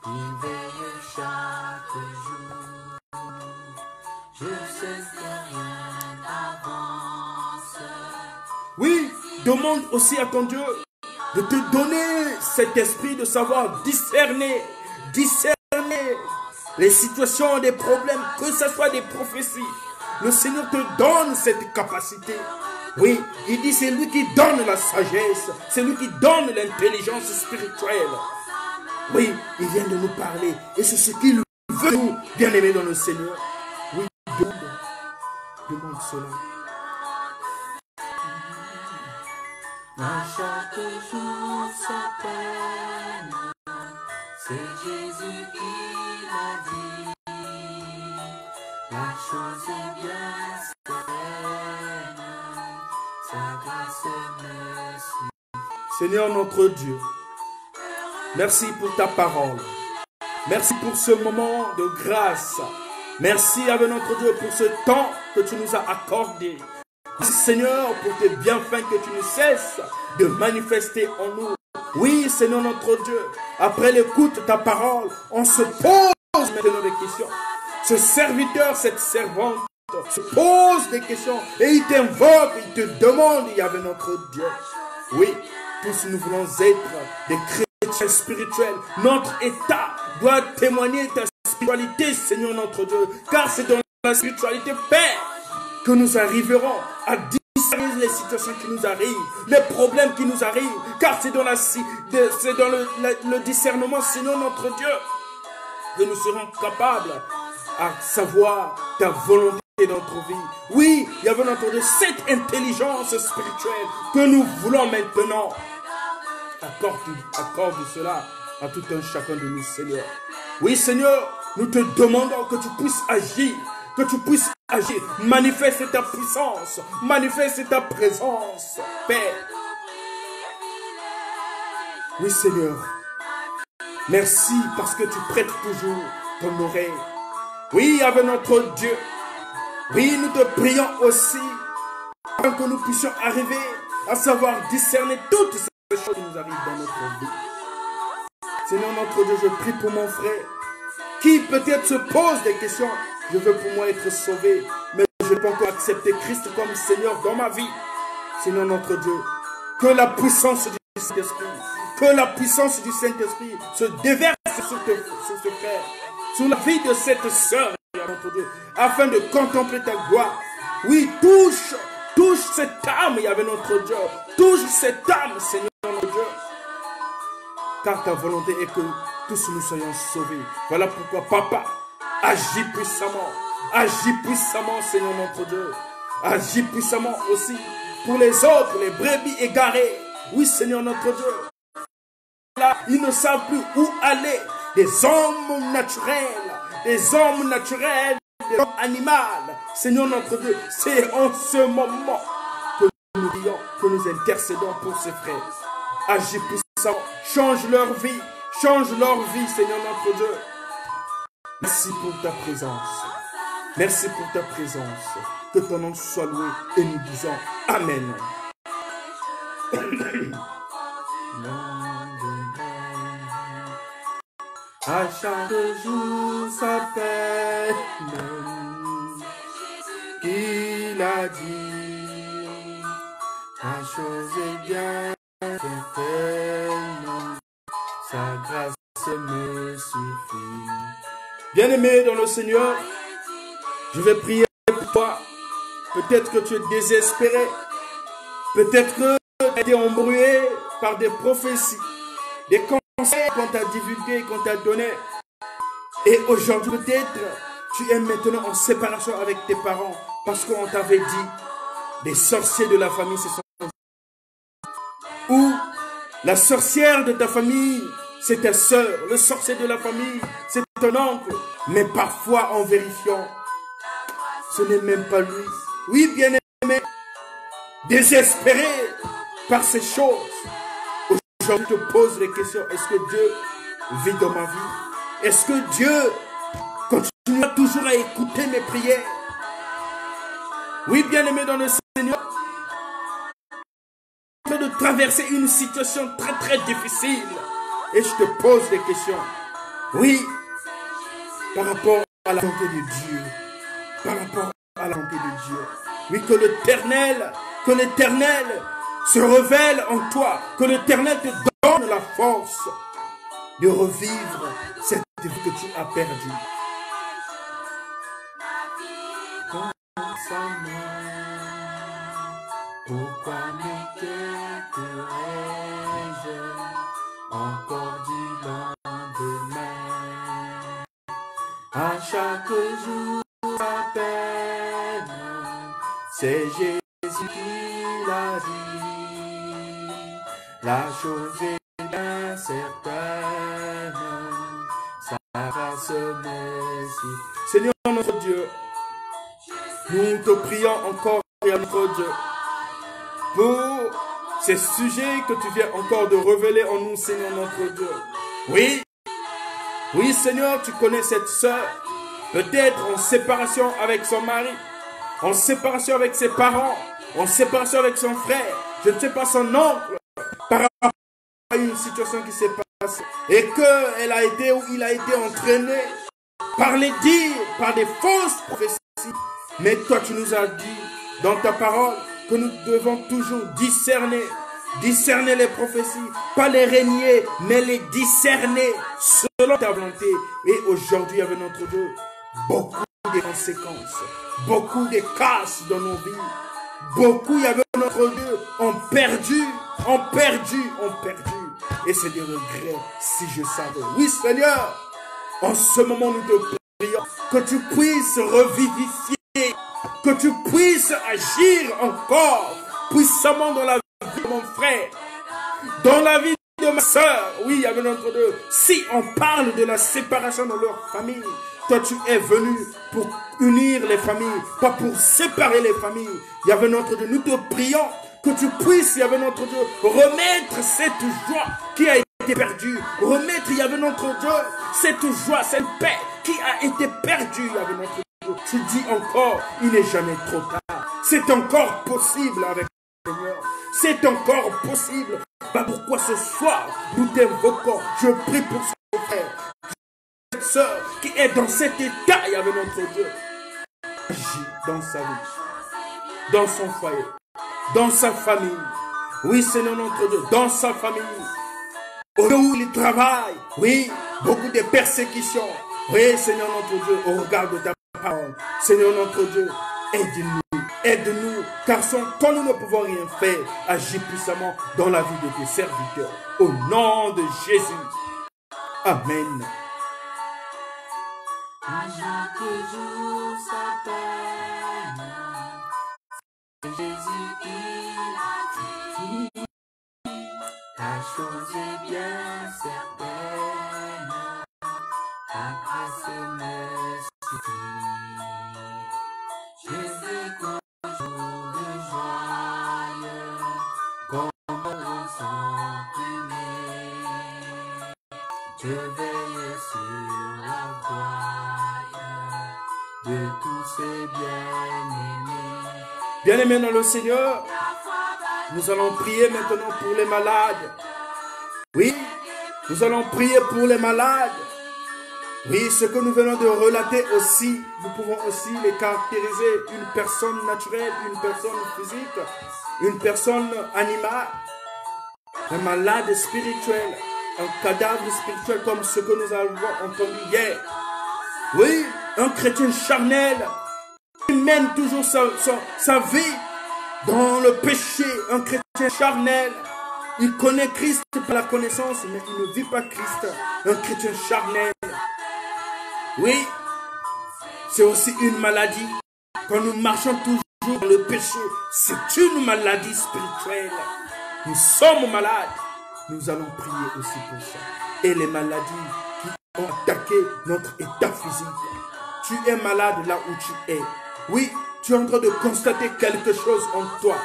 il veille chaque jour. Je sais que rien n'avance. Oui, demande aussi à ton Dieu de te donner cet esprit de savoir discerner les situations, des problèmes, que ce soit des prophéties. Le Seigneur te donne cette capacité. Oui, il dit c'est lui qui donne la sagesse, c'est lui qui donne l'intelligence spirituelle. Oui, il vient de nous parler et c'est ce qu'il veut nous, bien-aimés dans le Seigneur. Oui, demande cela. À chaque jour sa peine, c'est Jésus qui l'a dit. La chose est bien saine, sa grâce me suit. Seigneur notre Dieu, merci pour ta parole. Merci pour ce moment de grâce. Merci avec notre Dieu pour ce temps que tu nous as accordé. Seigneur, pour tes bienfaits que tu ne cesses de manifester en nous. Oui, Seigneur notre Dieu, après l'écoute de ta parole, on se pose maintenant des questions. Ce serviteur, cette servante, se pose des questions et il t'invoque, il te demande, Yahvé notre Dieu. Oui, tous nous voulons être des chrétiens spirituels. Notre état doit témoigner de ta spiritualité, Seigneur notre Dieu, car c'est dans la spiritualité, Père, que nous arriverons à discerner les situations qui nous arrivent, les problèmes qui nous arrivent, car c'est dans, le discernement, Seigneur notre Dieu, que nous serons capables à savoir ta volonté dans notre vie. Oui, il y avait notre cette intelligence spirituelle que nous voulons maintenant. Accorde cela à tout un chacun de nous, Seigneur. Oui, Seigneur, nous te demandons que tu puisses agir. Que tu puisses agir, manifeste ta puissance, manifeste ta présence, Père. Oui, Seigneur, merci parce que tu prêtes toujours ton oreille. Oui, avec notre Dieu, oui, nous te prions aussi, afin que nous puissions arriver à savoir discerner toutes ces choses qui nous arrivent dans notre vie. Seigneur, notre Dieu, je prie pour mon frère, qui peut-être se pose des questions. Je veux pour moi être sauvé, mais je ne peux encore accepter Christ comme Seigneur dans ma vie. Seigneur notre Dieu, que la puissance du Saint-Esprit, se déverse sur ce frère, sur la vie de cette sœur, notre Dieu, afin de contempler ta gloire. Oui, touche cette âme, Yahvé notre Dieu, touche cette âme, Seigneur notre Dieu, car ta volonté est que tous nous soyons sauvés. Voilà pourquoi, Papa, agis puissamment, Seigneur notre Dieu. Agis puissamment aussi pour les autres, les brebis égarées. Oui, Seigneur notre Dieu. Là, ils ne savent plus où aller. Des hommes naturels, des hommes animaux. Seigneur notre Dieu, c'est en ce moment que nous prions, que nous intercédons pour ces frères. Agis puissamment, change leur vie, Seigneur notre Dieu. Merci pour ta présence. Merci pour ta présence. Que ton nom soit loué et nous disons Amen. À chaque jour s'appelle qu'il a dit la chose est bien tellement sa grâce me suffit. Bien-aimé dans le Seigneur, je vais prier pour toi. Peut-être que tu es désespéré. Peut-être que tu as été embrouillé par des prophéties, des conseils qu'on t'a divulgués, qu'on t'a donnés. Et aujourd'hui, peut-être, tu es maintenant en séparation avec tes parents parce qu'on t'avait dit, des sorciers de la famille, ce sont... Ou la sorcière de ta famille, c'est ta soeur. Le sorcier de la famille, c'est ton oncle. Mais parfois, en vérifiant, ce n'est même pas lui. Oui, bien-aimé, désespéré par ces choses. Aujourd'hui, je te pose les questions. Est-ce que Dieu vit dans ma vie? Est-ce que Dieu continue toujours à écouter mes prières? Oui, bien-aimé dans le Seigneur, en train de traverser une situation très très difficile. Et je te pose des questions. Oui, par rapport à la volonté de Dieu. Par rapport à la volonté de Dieu. Oui, que l'Éternel se révèle en toi. Que l'Éternel te donne la force de revivre cette vie que tu as perdue. Pourquoi me quitterais-je encore du lendemain? À chaque jour à peine, c'est Jésus qui l'a dit. La chose est bien certaine, sa grâce me suffit. Seigneur notre Dieu, nous te prions encore et à notre Dieu pour ces sujets que tu viens encore de révéler en nous, Seigneur notre Dieu. Oui, oui Seigneur, tu connais cette sœur, peut-être en séparation avec son mari, en séparation avec ses parents, en séparation avec son frère, je ne sais pas son oncle, par rapport à une situation qui s'est passée, et qu'elle a été ou il a été entraîné par les dires, par des fausses prophéties. Mais toi, tu nous as dit dans ta parole que nous devons toujours discerner les prophéties, pas les régner, mais les discerner selon ta volonté. Et aujourd'hui, avec notre Dieu, beaucoup de conséquences, beaucoup de casses dans nos vies, beaucoup, il y avait notre Dieu, ont perdu. Et c'est des regrets si je savais. Oui, Seigneur, en ce moment, nous te prions que tu puisses revivifier, que tu puisses agir encore puissamment dans la vie de mon frère, dans la vie de ma soeur. Oui, il y avait notre Dieu. Si on parle de la séparation dans leur famille, toi tu es venu pour unir les familles, pas pour séparer les familles. Il y avait notre Dieu. Nous te prions que tu puisses, il y avait notre Dieu, remettre cette joie qui a été perdue. Remettre, il y avait notre Dieu, cette joie, cette paix qui a été perdue. Il y avait notre Dieu. Tu dis encore, il n'est jamais trop tard. C'est encore possible avec le Seigneur. C'est encore possible. Bah pourquoi ce soir, nous t'invoquons. Je prie pour ce frère, cette soeur qui est dans cet état. Il y avait notre Dieu. Agis dans sa vie, dans son foyer, dans sa famille. Oui, Seigneur notre Dieu, dans sa famille. Au lieu où il travaille. Oui, beaucoup de persécutions. Oui, Seigneur notre Dieu, au regard de ta parole. Seigneur notre Dieu, aide-nous, car sans toi nous ne pouvons rien faire. Agis puissamment dans la vie de tes serviteurs. Au nom de Jésus. Amen. Jésus, il a dit, ta chose est bien certaine, ta grâce me suffit. Je veux qu'un jour de joie, comme un sentiment, je veille sur la voie de tous ces bien-aimés. Bien-aimés dans le Seigneur, nous allons prier maintenant pour les malades. Oui, nous allons prier pour les malades. Oui, ce que nous venons de relater aussi, nous pouvons aussi les caractériser. Une personne naturelle, une personne physique, une personne animale, un malade spirituel, un cadavre spirituel comme ce que nous avons entendu hier. Oui, un chrétien charnel, qui mène toujours sa vie dans le péché, un chrétien charnel. Il connaît Christ par la connaissance, mais il ne vit pas Christ. Un chrétien charnel. Oui, c'est aussi une maladie. Quand nous marchons toujours dans le péché, c'est une maladie spirituelle. Nous sommes malades. Nous allons prier aussi pour ça. Et les maladies qui ont attaqué notre état physique. Tu es malade là où tu es. Oui, tu es en train de constater quelque chose en toi.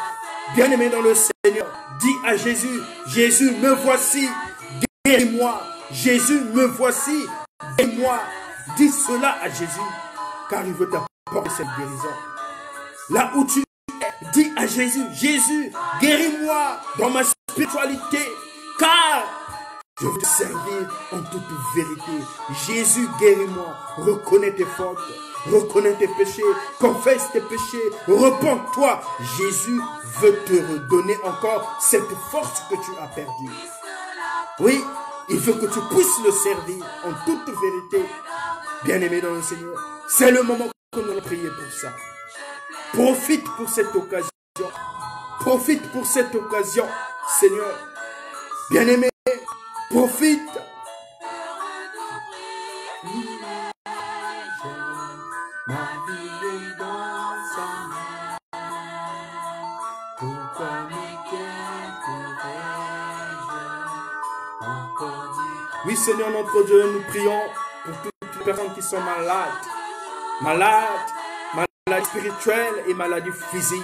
Bien-aimé dans le Seigneur, dis à Jésus, Jésus, me voici, guéris-moi. Jésus, me voici, guéris-moi. Dis cela à Jésus, car il veut t'apporter cette guérison. Là où tu es, dis à Jésus, Jésus, guéris-moi dans ma spiritualité, car je veux te servir en toute vérité. Jésus, guéris-moi. Reconnais tes fautes. Reconnais tes péchés. Confesse tes péchés. Repens-toi. Jésus veut te redonner encore cette force que tu as perdue. Oui, il veut que tu puisses le servir en toute vérité. Bien-aimé dans le Seigneur, c'est le moment que nous allons prier pour ça. Profite pour cette occasion. Profite pour cette occasion, Seigneur. Bien-aimé, profite. Ma vie est dans sa main. Pourquoi m'inquiéterais-je encore dire? Oui, Seigneur notre Dieu, nous prions pour toutes les personnes qui sont malades. Malades, maladies spirituelles et maladies physiques,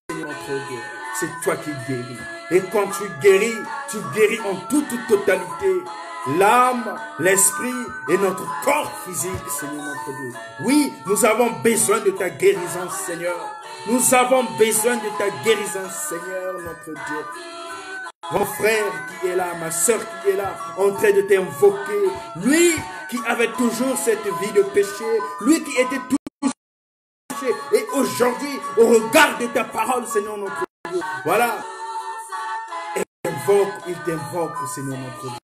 Seigneur notre Dieu. C'est toi qui guéris. Et quand tu guéris en toute totalité. L'âme, l'esprit et notre corps physique, Seigneur notre Dieu. Oui, nous avons besoin de ta guérison, Seigneur. Nous avons besoin de ta guérison, Seigneur notre Dieu. Mon frère qui est là, ma soeur qui est là, en train de t'invoquer. Lui qui avait toujours cette vie de péché. Lui qui était toujours péché. Et aujourd'hui, au regard de ta parole, Seigneur notre Dieu. Voilà. Il t'invoque, Seigneur notre Dieu.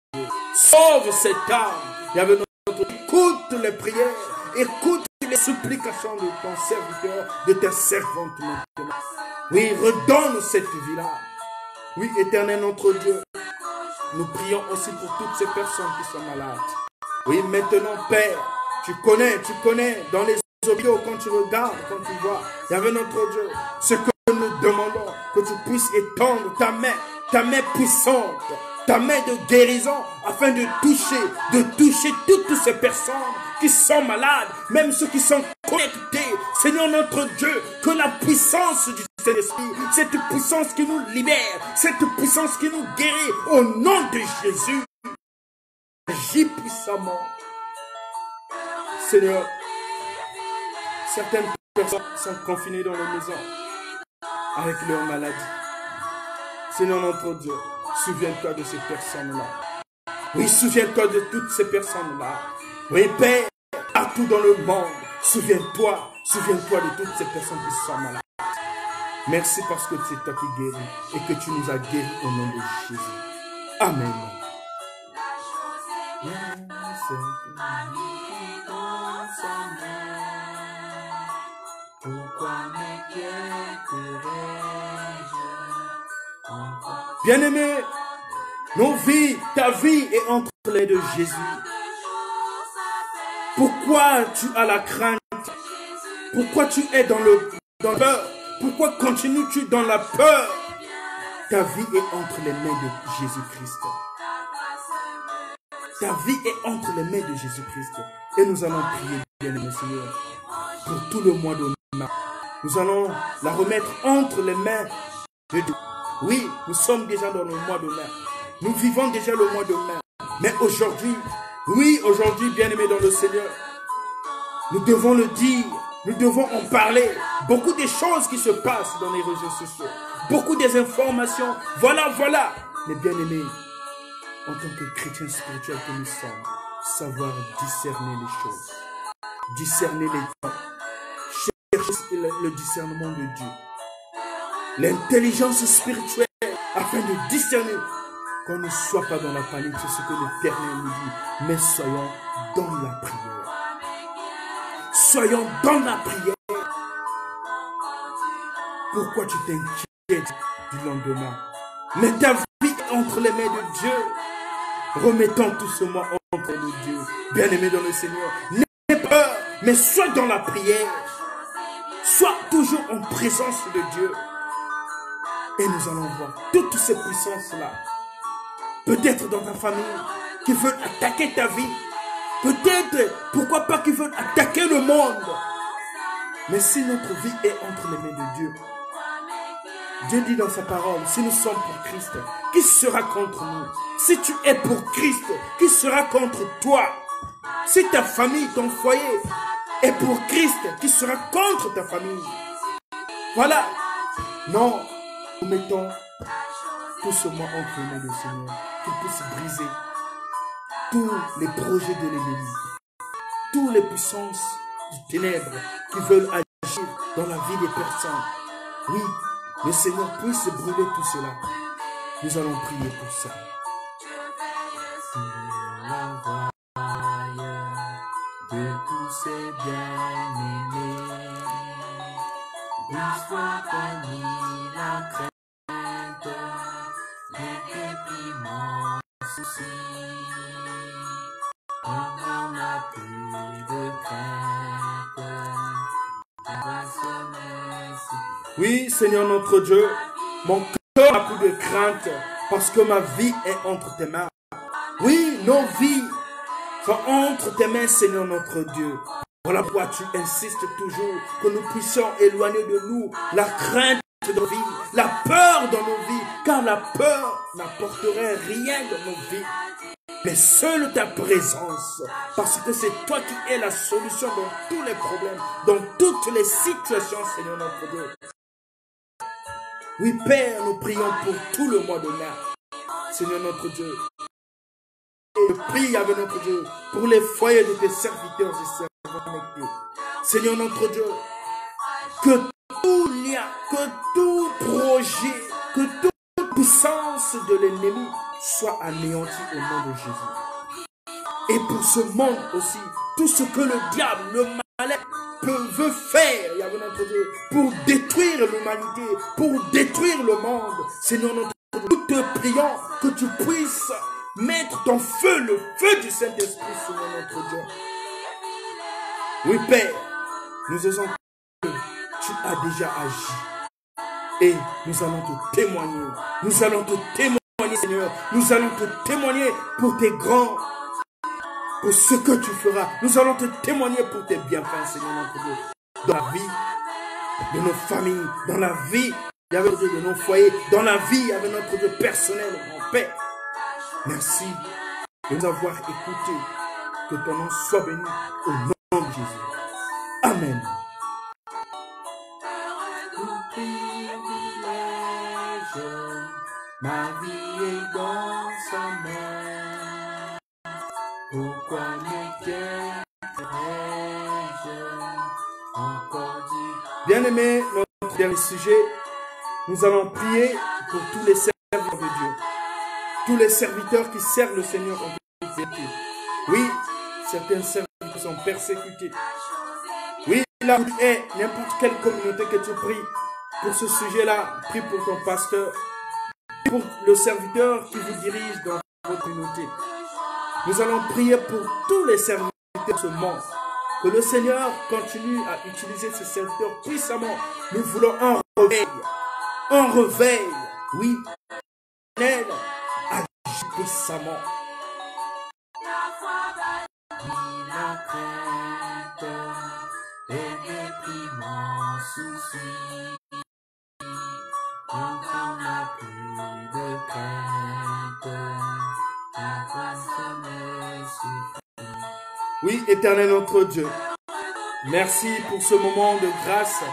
Sauve cette âme. Il y avait écoute les prières, écoute les supplications de ton serviteur, de ta servante maintenant. Oui, redonne cette vie-là. Oui, éternel notre Dieu, nous prions aussi pour toutes ces personnes qui sont malades. Oui, maintenant, Père, tu connais, dans les hôpitaux, quand tu regardes, quand tu vois, il y avait notre Dieu, ce que nous demandons, que tu puisses étendre ta main puissante, ta main de guérison, afin de toucher toutes ces personnes qui sont malades, même ceux qui sont connectés. Seigneur notre Dieu, que la puissance du Saint-Esprit, cette puissance qui nous libère, cette puissance qui nous guérit, au nom de Jésus, agis puissamment. Seigneur, certaines personnes sont confinées dans les maisons avec leur maladie. Seigneur notre Dieu, souviens-toi de ces personnes-là. Oui, souviens-toi de toutes ces personnes-là. Oui, Père, partout dans le monde, souviens-toi de toutes ces personnes qui sont malades. Merci parce que c'est toi qui guéris et que tu nous as guéris au nom de Jésus. Amen. Bien-aimé, ta vie est entre les de Jésus. Pourquoi tu as la crainte? Pourquoi tu es dans le peur? Pourquoi continues-tu dans la peur? Ta vie est entre les mains de Jésus-Christ. Ta vie est entre les mains de Jésus-Christ. Et nous allons prier, bien-aimé Seigneur, pour tout le mois de mars. Nous allons la remettre entre les mains de Dieu. Oui, nous sommes déjà dans le mois de mai. Nous vivons déjà le mois de mai. Mais aujourd'hui, oui, aujourd'hui, bien-aimé dans le Seigneur, nous devons le dire, nous devons en parler. Beaucoup de choses qui se passent dans les réseaux sociaux. Beaucoup des informations. Voilà. Mais bien-aimé, en tant que chrétien spirituel que nous sommes, savoir discerner les choses. Discerner les temps. Chercher le discernement de Dieu. L'intelligence spirituelle afin de discerner. Qu'on ne soit pas dans la panique, c'est ce que l'Éternel nous dit. Mais soyons dans la prière. Soyons dans la prière. Pourquoi tu t'inquiètes du lendemain? Mais ta vie est entre les mains de Dieu. Remettons tout ce mois entre les mains de Dieu. Bien-aimé dans le Seigneur, n'aie pas peur, mais sois dans la prière. Sois toujours en présence de Dieu. Et nous allons voir toutes ces puissances-là. Peut-être dans ta famille, qui veulent attaquer ta vie. Peut-être, pourquoi pas, qui veulent attaquer le monde. Mais si notre vie est entre les mains de Dieu, Dieu dit dans sa parole, si nous sommes pour Christ, qui sera contre nous? Si tu es pour Christ, qui sera contre toi? Si ta famille, ton foyer est pour Christ, qui sera contre ta famille? Voilà. Non, nous mettons tout ce mois entre les mains du Seigneur, qu'il puisse briser tous les projets de l'ennemi, toutes les puissances du ténèbre qui veulent agir dans la vie des personnes. Oui, le Seigneur puisse brûler tout cela. Nous allons prier pour ça. De tous ces bien-aimés, il soit banni la crainte, les dépriments, soucis. On n'a plus de crainte, oui, Seigneur notre Dieu, mon cœur n'a plus de crainte parce que ma vie est entre tes mains. Oui, nos vies sont entre tes mains, Seigneur notre Dieu. Voilà pourquoi tu insistes toujours que nous puissions éloigner de nous la crainte de nos vies, la peur dans nos vies, car la peur n'apporterait rien dans nos vies. Mais seule ta présence, parce que c'est toi qui es la solution dans tous les problèmes, dans toutes les situations, Seigneur notre Dieu. Oui, Père, nous prions pour tout le mois de mai, Seigneur notre Dieu. Et je prie avec notre Dieu pour les foyers de tes serviteurs et servantes connectés. Seigneur notre Dieu, que tout lien, que tout projet, que toute puissance de l'ennemi soit anéanti au nom de Jésus. Et pour ce monde aussi, tout ce que le diable, le malin, veut faire, Yahweh notre Dieu, pour détruire l'humanité, pour détruire le monde, Seigneur notre Dieu, nous te prions que tu puisses mettre ton feu, le feu du Saint-Esprit, Seigneur notre Dieu. Oui, Père, nous osons que tu as déjà agi. Et nous allons te témoigner. Nous allons te témoigner, Seigneur. Nous allons te témoigner pour tes grands, pour ce que tu feras. Nous allons te témoigner pour tes bienfaits, Seigneur notre Dieu. Dans la vie de nos familles, dans la vie de nos foyers, dans la vie avec notre Dieu personnel, mon Père. Merci de nous avoir écoutés. Que ton nom soit béni au nom de Jésus. Amen. Ma vie est dans sa main. Pourquoi m'inquiéterais-je encore dit? Bien-aimé, notre dernier sujet, nous allons prier pour tous les serviteurs de Dieu. Tous les serviteurs qui servent le Seigneur en vérité. Oui, certains serviteurs sont persécutés. Oui, là où tu es, n'importe quelle communauté que tu pries, pour ce sujet-là, prie pour ton pasteur, pour le serviteur qui vous dirige dans votre communauté. Nous allons prier pour tous les serviteurs de ce monde. Que le Seigneur continue à utiliser ces serviteurs puissamment. Nous voulons réveil, un réveil, oui, elle agit puissamment. La crainte et déprimant souci. Quand on n'a plus de crainte, la grâce me suffit. Oui, éternel notre Dieu, merci pour ce moment de grâce.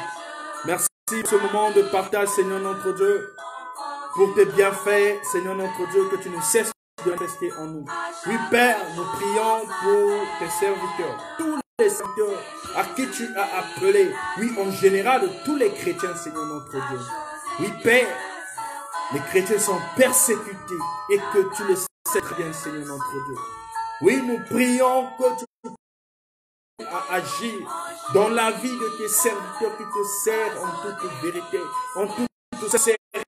Merci pour ce moment de partage, Seigneur notre Dieu, pour tes bienfaits, Seigneur notre Dieu, que tu ne cesses de manifester en nous. Oui, Père, nous prions pour tes serviteurs, tous les serviteurs à qui tu as appelé, oui, en général, tous les chrétiens, Seigneur notre Dieu. Oui, Père, les chrétiens sont persécutés et que tu le sais très bien, Seigneur notre Dieu. Oui, nous prions que tu à agir dans la vie de tes serviteurs qui te servent en toute vérité, en toute sincérité.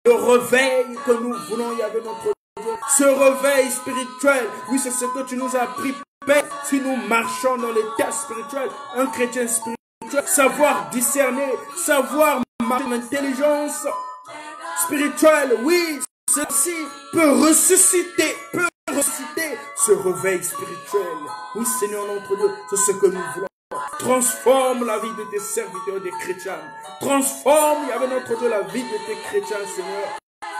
Le réveil que nous voulons, il y avait notre Dieu, ce réveil spirituel, oui, c'est ce que tu nous as appris, Père, si nous marchons dans les tests spirituels, un chrétien spirituel, savoir discerner, savoir marcher l'intelligence spirituelle, oui, ceci peut ressusciter ce réveil spirituel. Oui, Seigneur notre Dieu, c'est ce que nous voulons. Transforme la vie de tes serviteurs, des chrétiens. Transforme, Yahvé notre Dieu, la vie de tes chrétiens, Seigneur.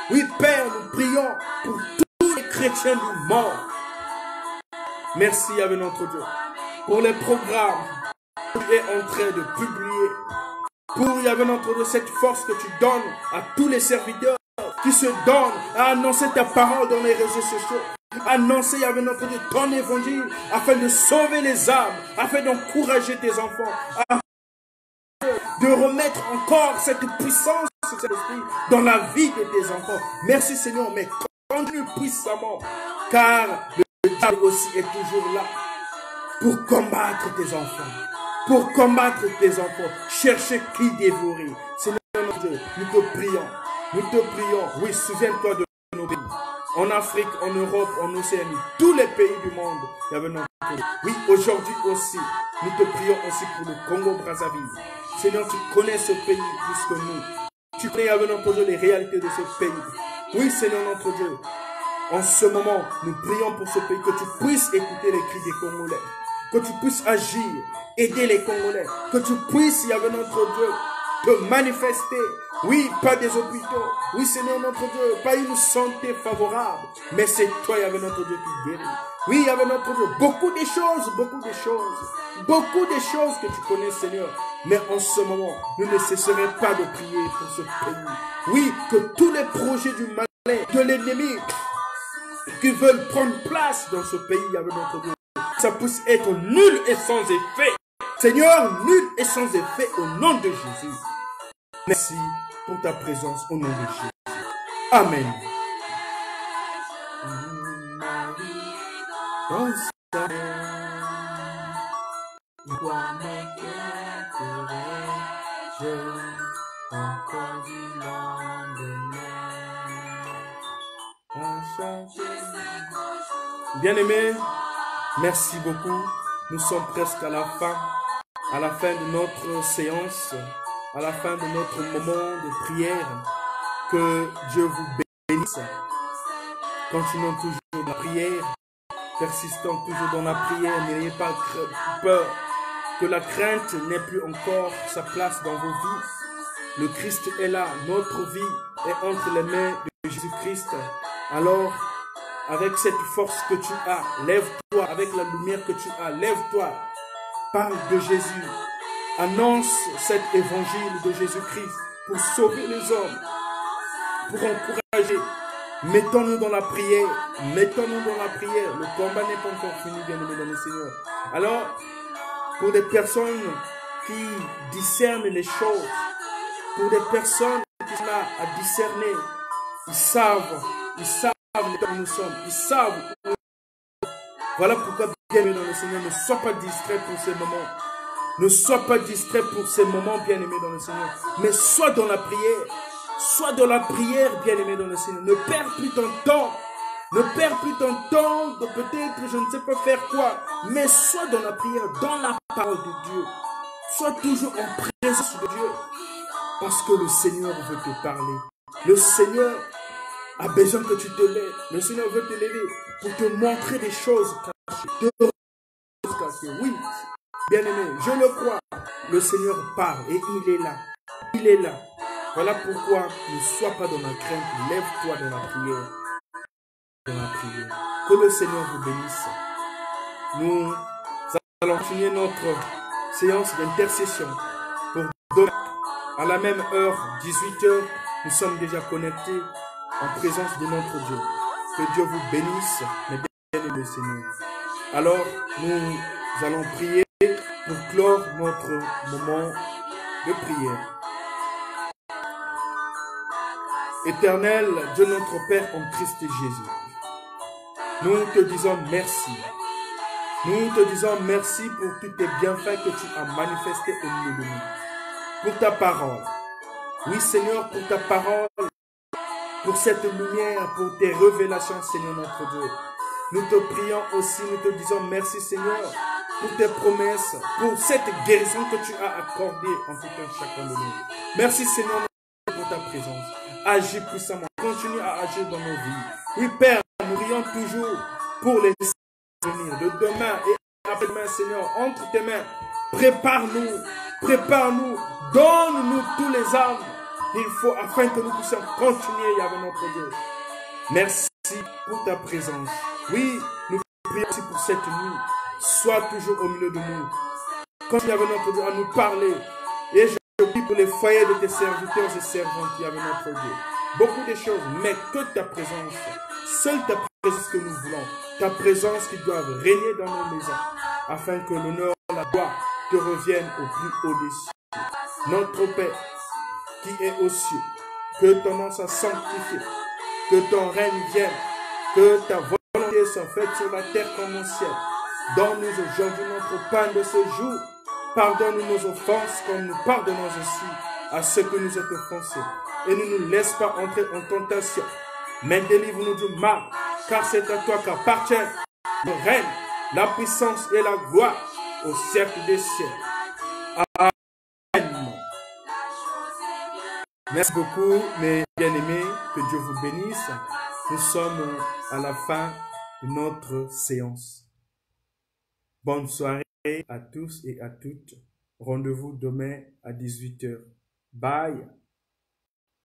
Oui, Père, nous prions pour tous les chrétiens du monde. Merci, Yahvé notre Dieu, pour les programmes que tu es en train de publier. Pour, Yahvé notre Dieu, cette force que tu donnes à tous les serviteurs qui se donnent à annoncer ta parole dans les réseaux sociaux. Annoncer, Yahvé notre Dieu, ton évangile, afin de sauver les âmes, afin d'encourager tes enfants, afin de remettre encore cette puissance, cet esprit, dans la vie de tes enfants. Merci Seigneur, mais continue puissamment, car le diable aussi est toujours là, pour combattre tes enfants, pour combattre tes enfants, chercher qui dévorer. Seigneur notre Dieu, nous te prions, oui, souviens-toi de nos pays. En Afrique, en Europe, en Océanie, tous les pays du monde, il y avait notre Dieu. Oui, aujourd'hui aussi, nous te prions aussi pour le Congo-Brazzaville. Seigneur, tu connais ce pays plus que nous. Tu connais avec notre Dieu les réalités de ce pays. Oui, Seigneur notre Dieu, en ce moment, nous prions pour ce pays, que tu puisses écouter les cris des Congolais, que tu puisses agir, aider les Congolais, que tu puisses, avec notre Dieu, te manifester. Oui, pas des hôpitaux. Oui, Seigneur notre Dieu, pas une santé favorable. Mais c'est toi, avec notre Dieu, qui guérit. Oui, avec notre Dieu, beaucoup de choses que tu connais, Seigneur. Mais en ce moment, nous ne cesserons pas de prier pour ce pays. Oui, que tous les projets du malin, de l'ennemi, qui veulent prendre place dans ce pays, avec notre Dieu, ça puisse être nul et sans effet. Seigneur, nul et sans effet au nom de Jésus. Merci pour ta présence au nom de Jésus. Amen. Bien-aimés, merci beaucoup. Nous sommes presque à la fin de notre séance, à la fin de notre moment de prière. Que Dieu vous bénisse. Continuons toujours dans la prière, persistons toujours dans la prière. N'ayez pas peur que la crainte n'ait plus encore sa place dans vos vies. Le Christ est là, notre vie est entre les mains de Jésus-Christ. Alors, avec cette force que tu as, lève-toi. Avec la lumière que tu as, lève-toi. Parle de Jésus. Annonce cet évangile de Jésus-Christ pour sauver les hommes, pour encourager. Mettons-nous dans la prière. Mettons-nous dans la prière. Le combat n'est pas encore fini, bien-aimés dans le Seigneur. Alors, pour des personnes qui discernent les choses, pour des personnes qui sont là à discerner, ils savent où nous sommes, ils savent où. Voilà pourquoi, bien-aimés dans le Seigneur, ne sois pas distrait pour ces moments. Ne sois pas distrait pour ces moments, bien-aimés dans le Seigneur, mais sois dans la prière. Sois dans la prière, bien-aimé dans le Seigneur. Ne perds plus ton temps. Ne perds plus ton temps de peut-être je ne sais pas faire quoi. Mais sois dans la prière, dans la parole de Dieu. Sois toujours en présence de Dieu. Parce que le Seigneur veut te parler. Le Seigneur a besoin que tu te lèves. Le Seigneur veut te lever pour te montrer des choses cachées. Oui, bien-aimé, je le crois. Le Seigneur parle et il est là. Il est là. Voilà pourquoi ne sois pas dans la crainte. Lève-toi dans la prière. Dans la prière. Que le Seigneur vous bénisse. Nous allons finir notre séance d'intercession pour demain. À la même heure, 18h, nous sommes déjà connectés en présence de notre Dieu. Que Dieu vous bénisse, mes bien-aimés le Seigneur. Alors, nous allons prier pour clore notre moment de prière. Éternel, Dieu notre Père en Christ Jésus, nous te disons merci. Nous te disons merci pour tous tes bienfaits que tu as manifestés au milieu de nous. Pour ta parole. Oui, Seigneur, pour ta parole, pour cette lumière, pour tes révélations, Seigneur notre Dieu. Nous te prions aussi, nous te disons merci, Seigneur, pour tes promesses, pour cette guérison que tu as accordée en tout un chacun de nous. Merci, Seigneur, pour ta présence. Agis puissamment, continue à agir dans nos vies. Oui, Père, nous prions toujours pour les venir de demain et après-demain, Seigneur, entre tes mains. Prépare-nous, donne-nous tous les âmes qu'il faut afin que nous puissions continuer avec notre Dieu. Merci pour ta présence. Oui, nous prions aussi pour cette nuit. Sois toujours au milieu de nous. Continue avec notre Dieu à nous parler. Et je prie pour les foyers de tes serviteurs et servantes qui avec notre Dieu. Beaucoup de choses, mais que ta présence, seule ta présence que nous voulons. Ta présence qui doit régner dans nos maisons, afin que l'honneur, la gloire te reviennent au plus haut des cieux. Notre Père, qui est aux cieux, que ton nom soit sanctifié, que ton règne vienne, que ta volonté soit faite sur la terre comme au ciel. Donne-nous aujourd'hui notre pain de ce jour. Pardonne-nous nos offenses comme nous pardonnons aussi à ceux que nous ont offensés. Et ne nous laisse pas entrer en tentation, mais délivre-nous du mal, car c'est à toi qu'appartient le règne, la puissance et la gloire au siècle des siècles. Amen. Merci beaucoup, mes bien-aimés, que Dieu vous bénisse. Nous sommes à la fin de notre séance. Bonne soirée à tous et à toutes. Rendez-vous demain à 18h. Bye.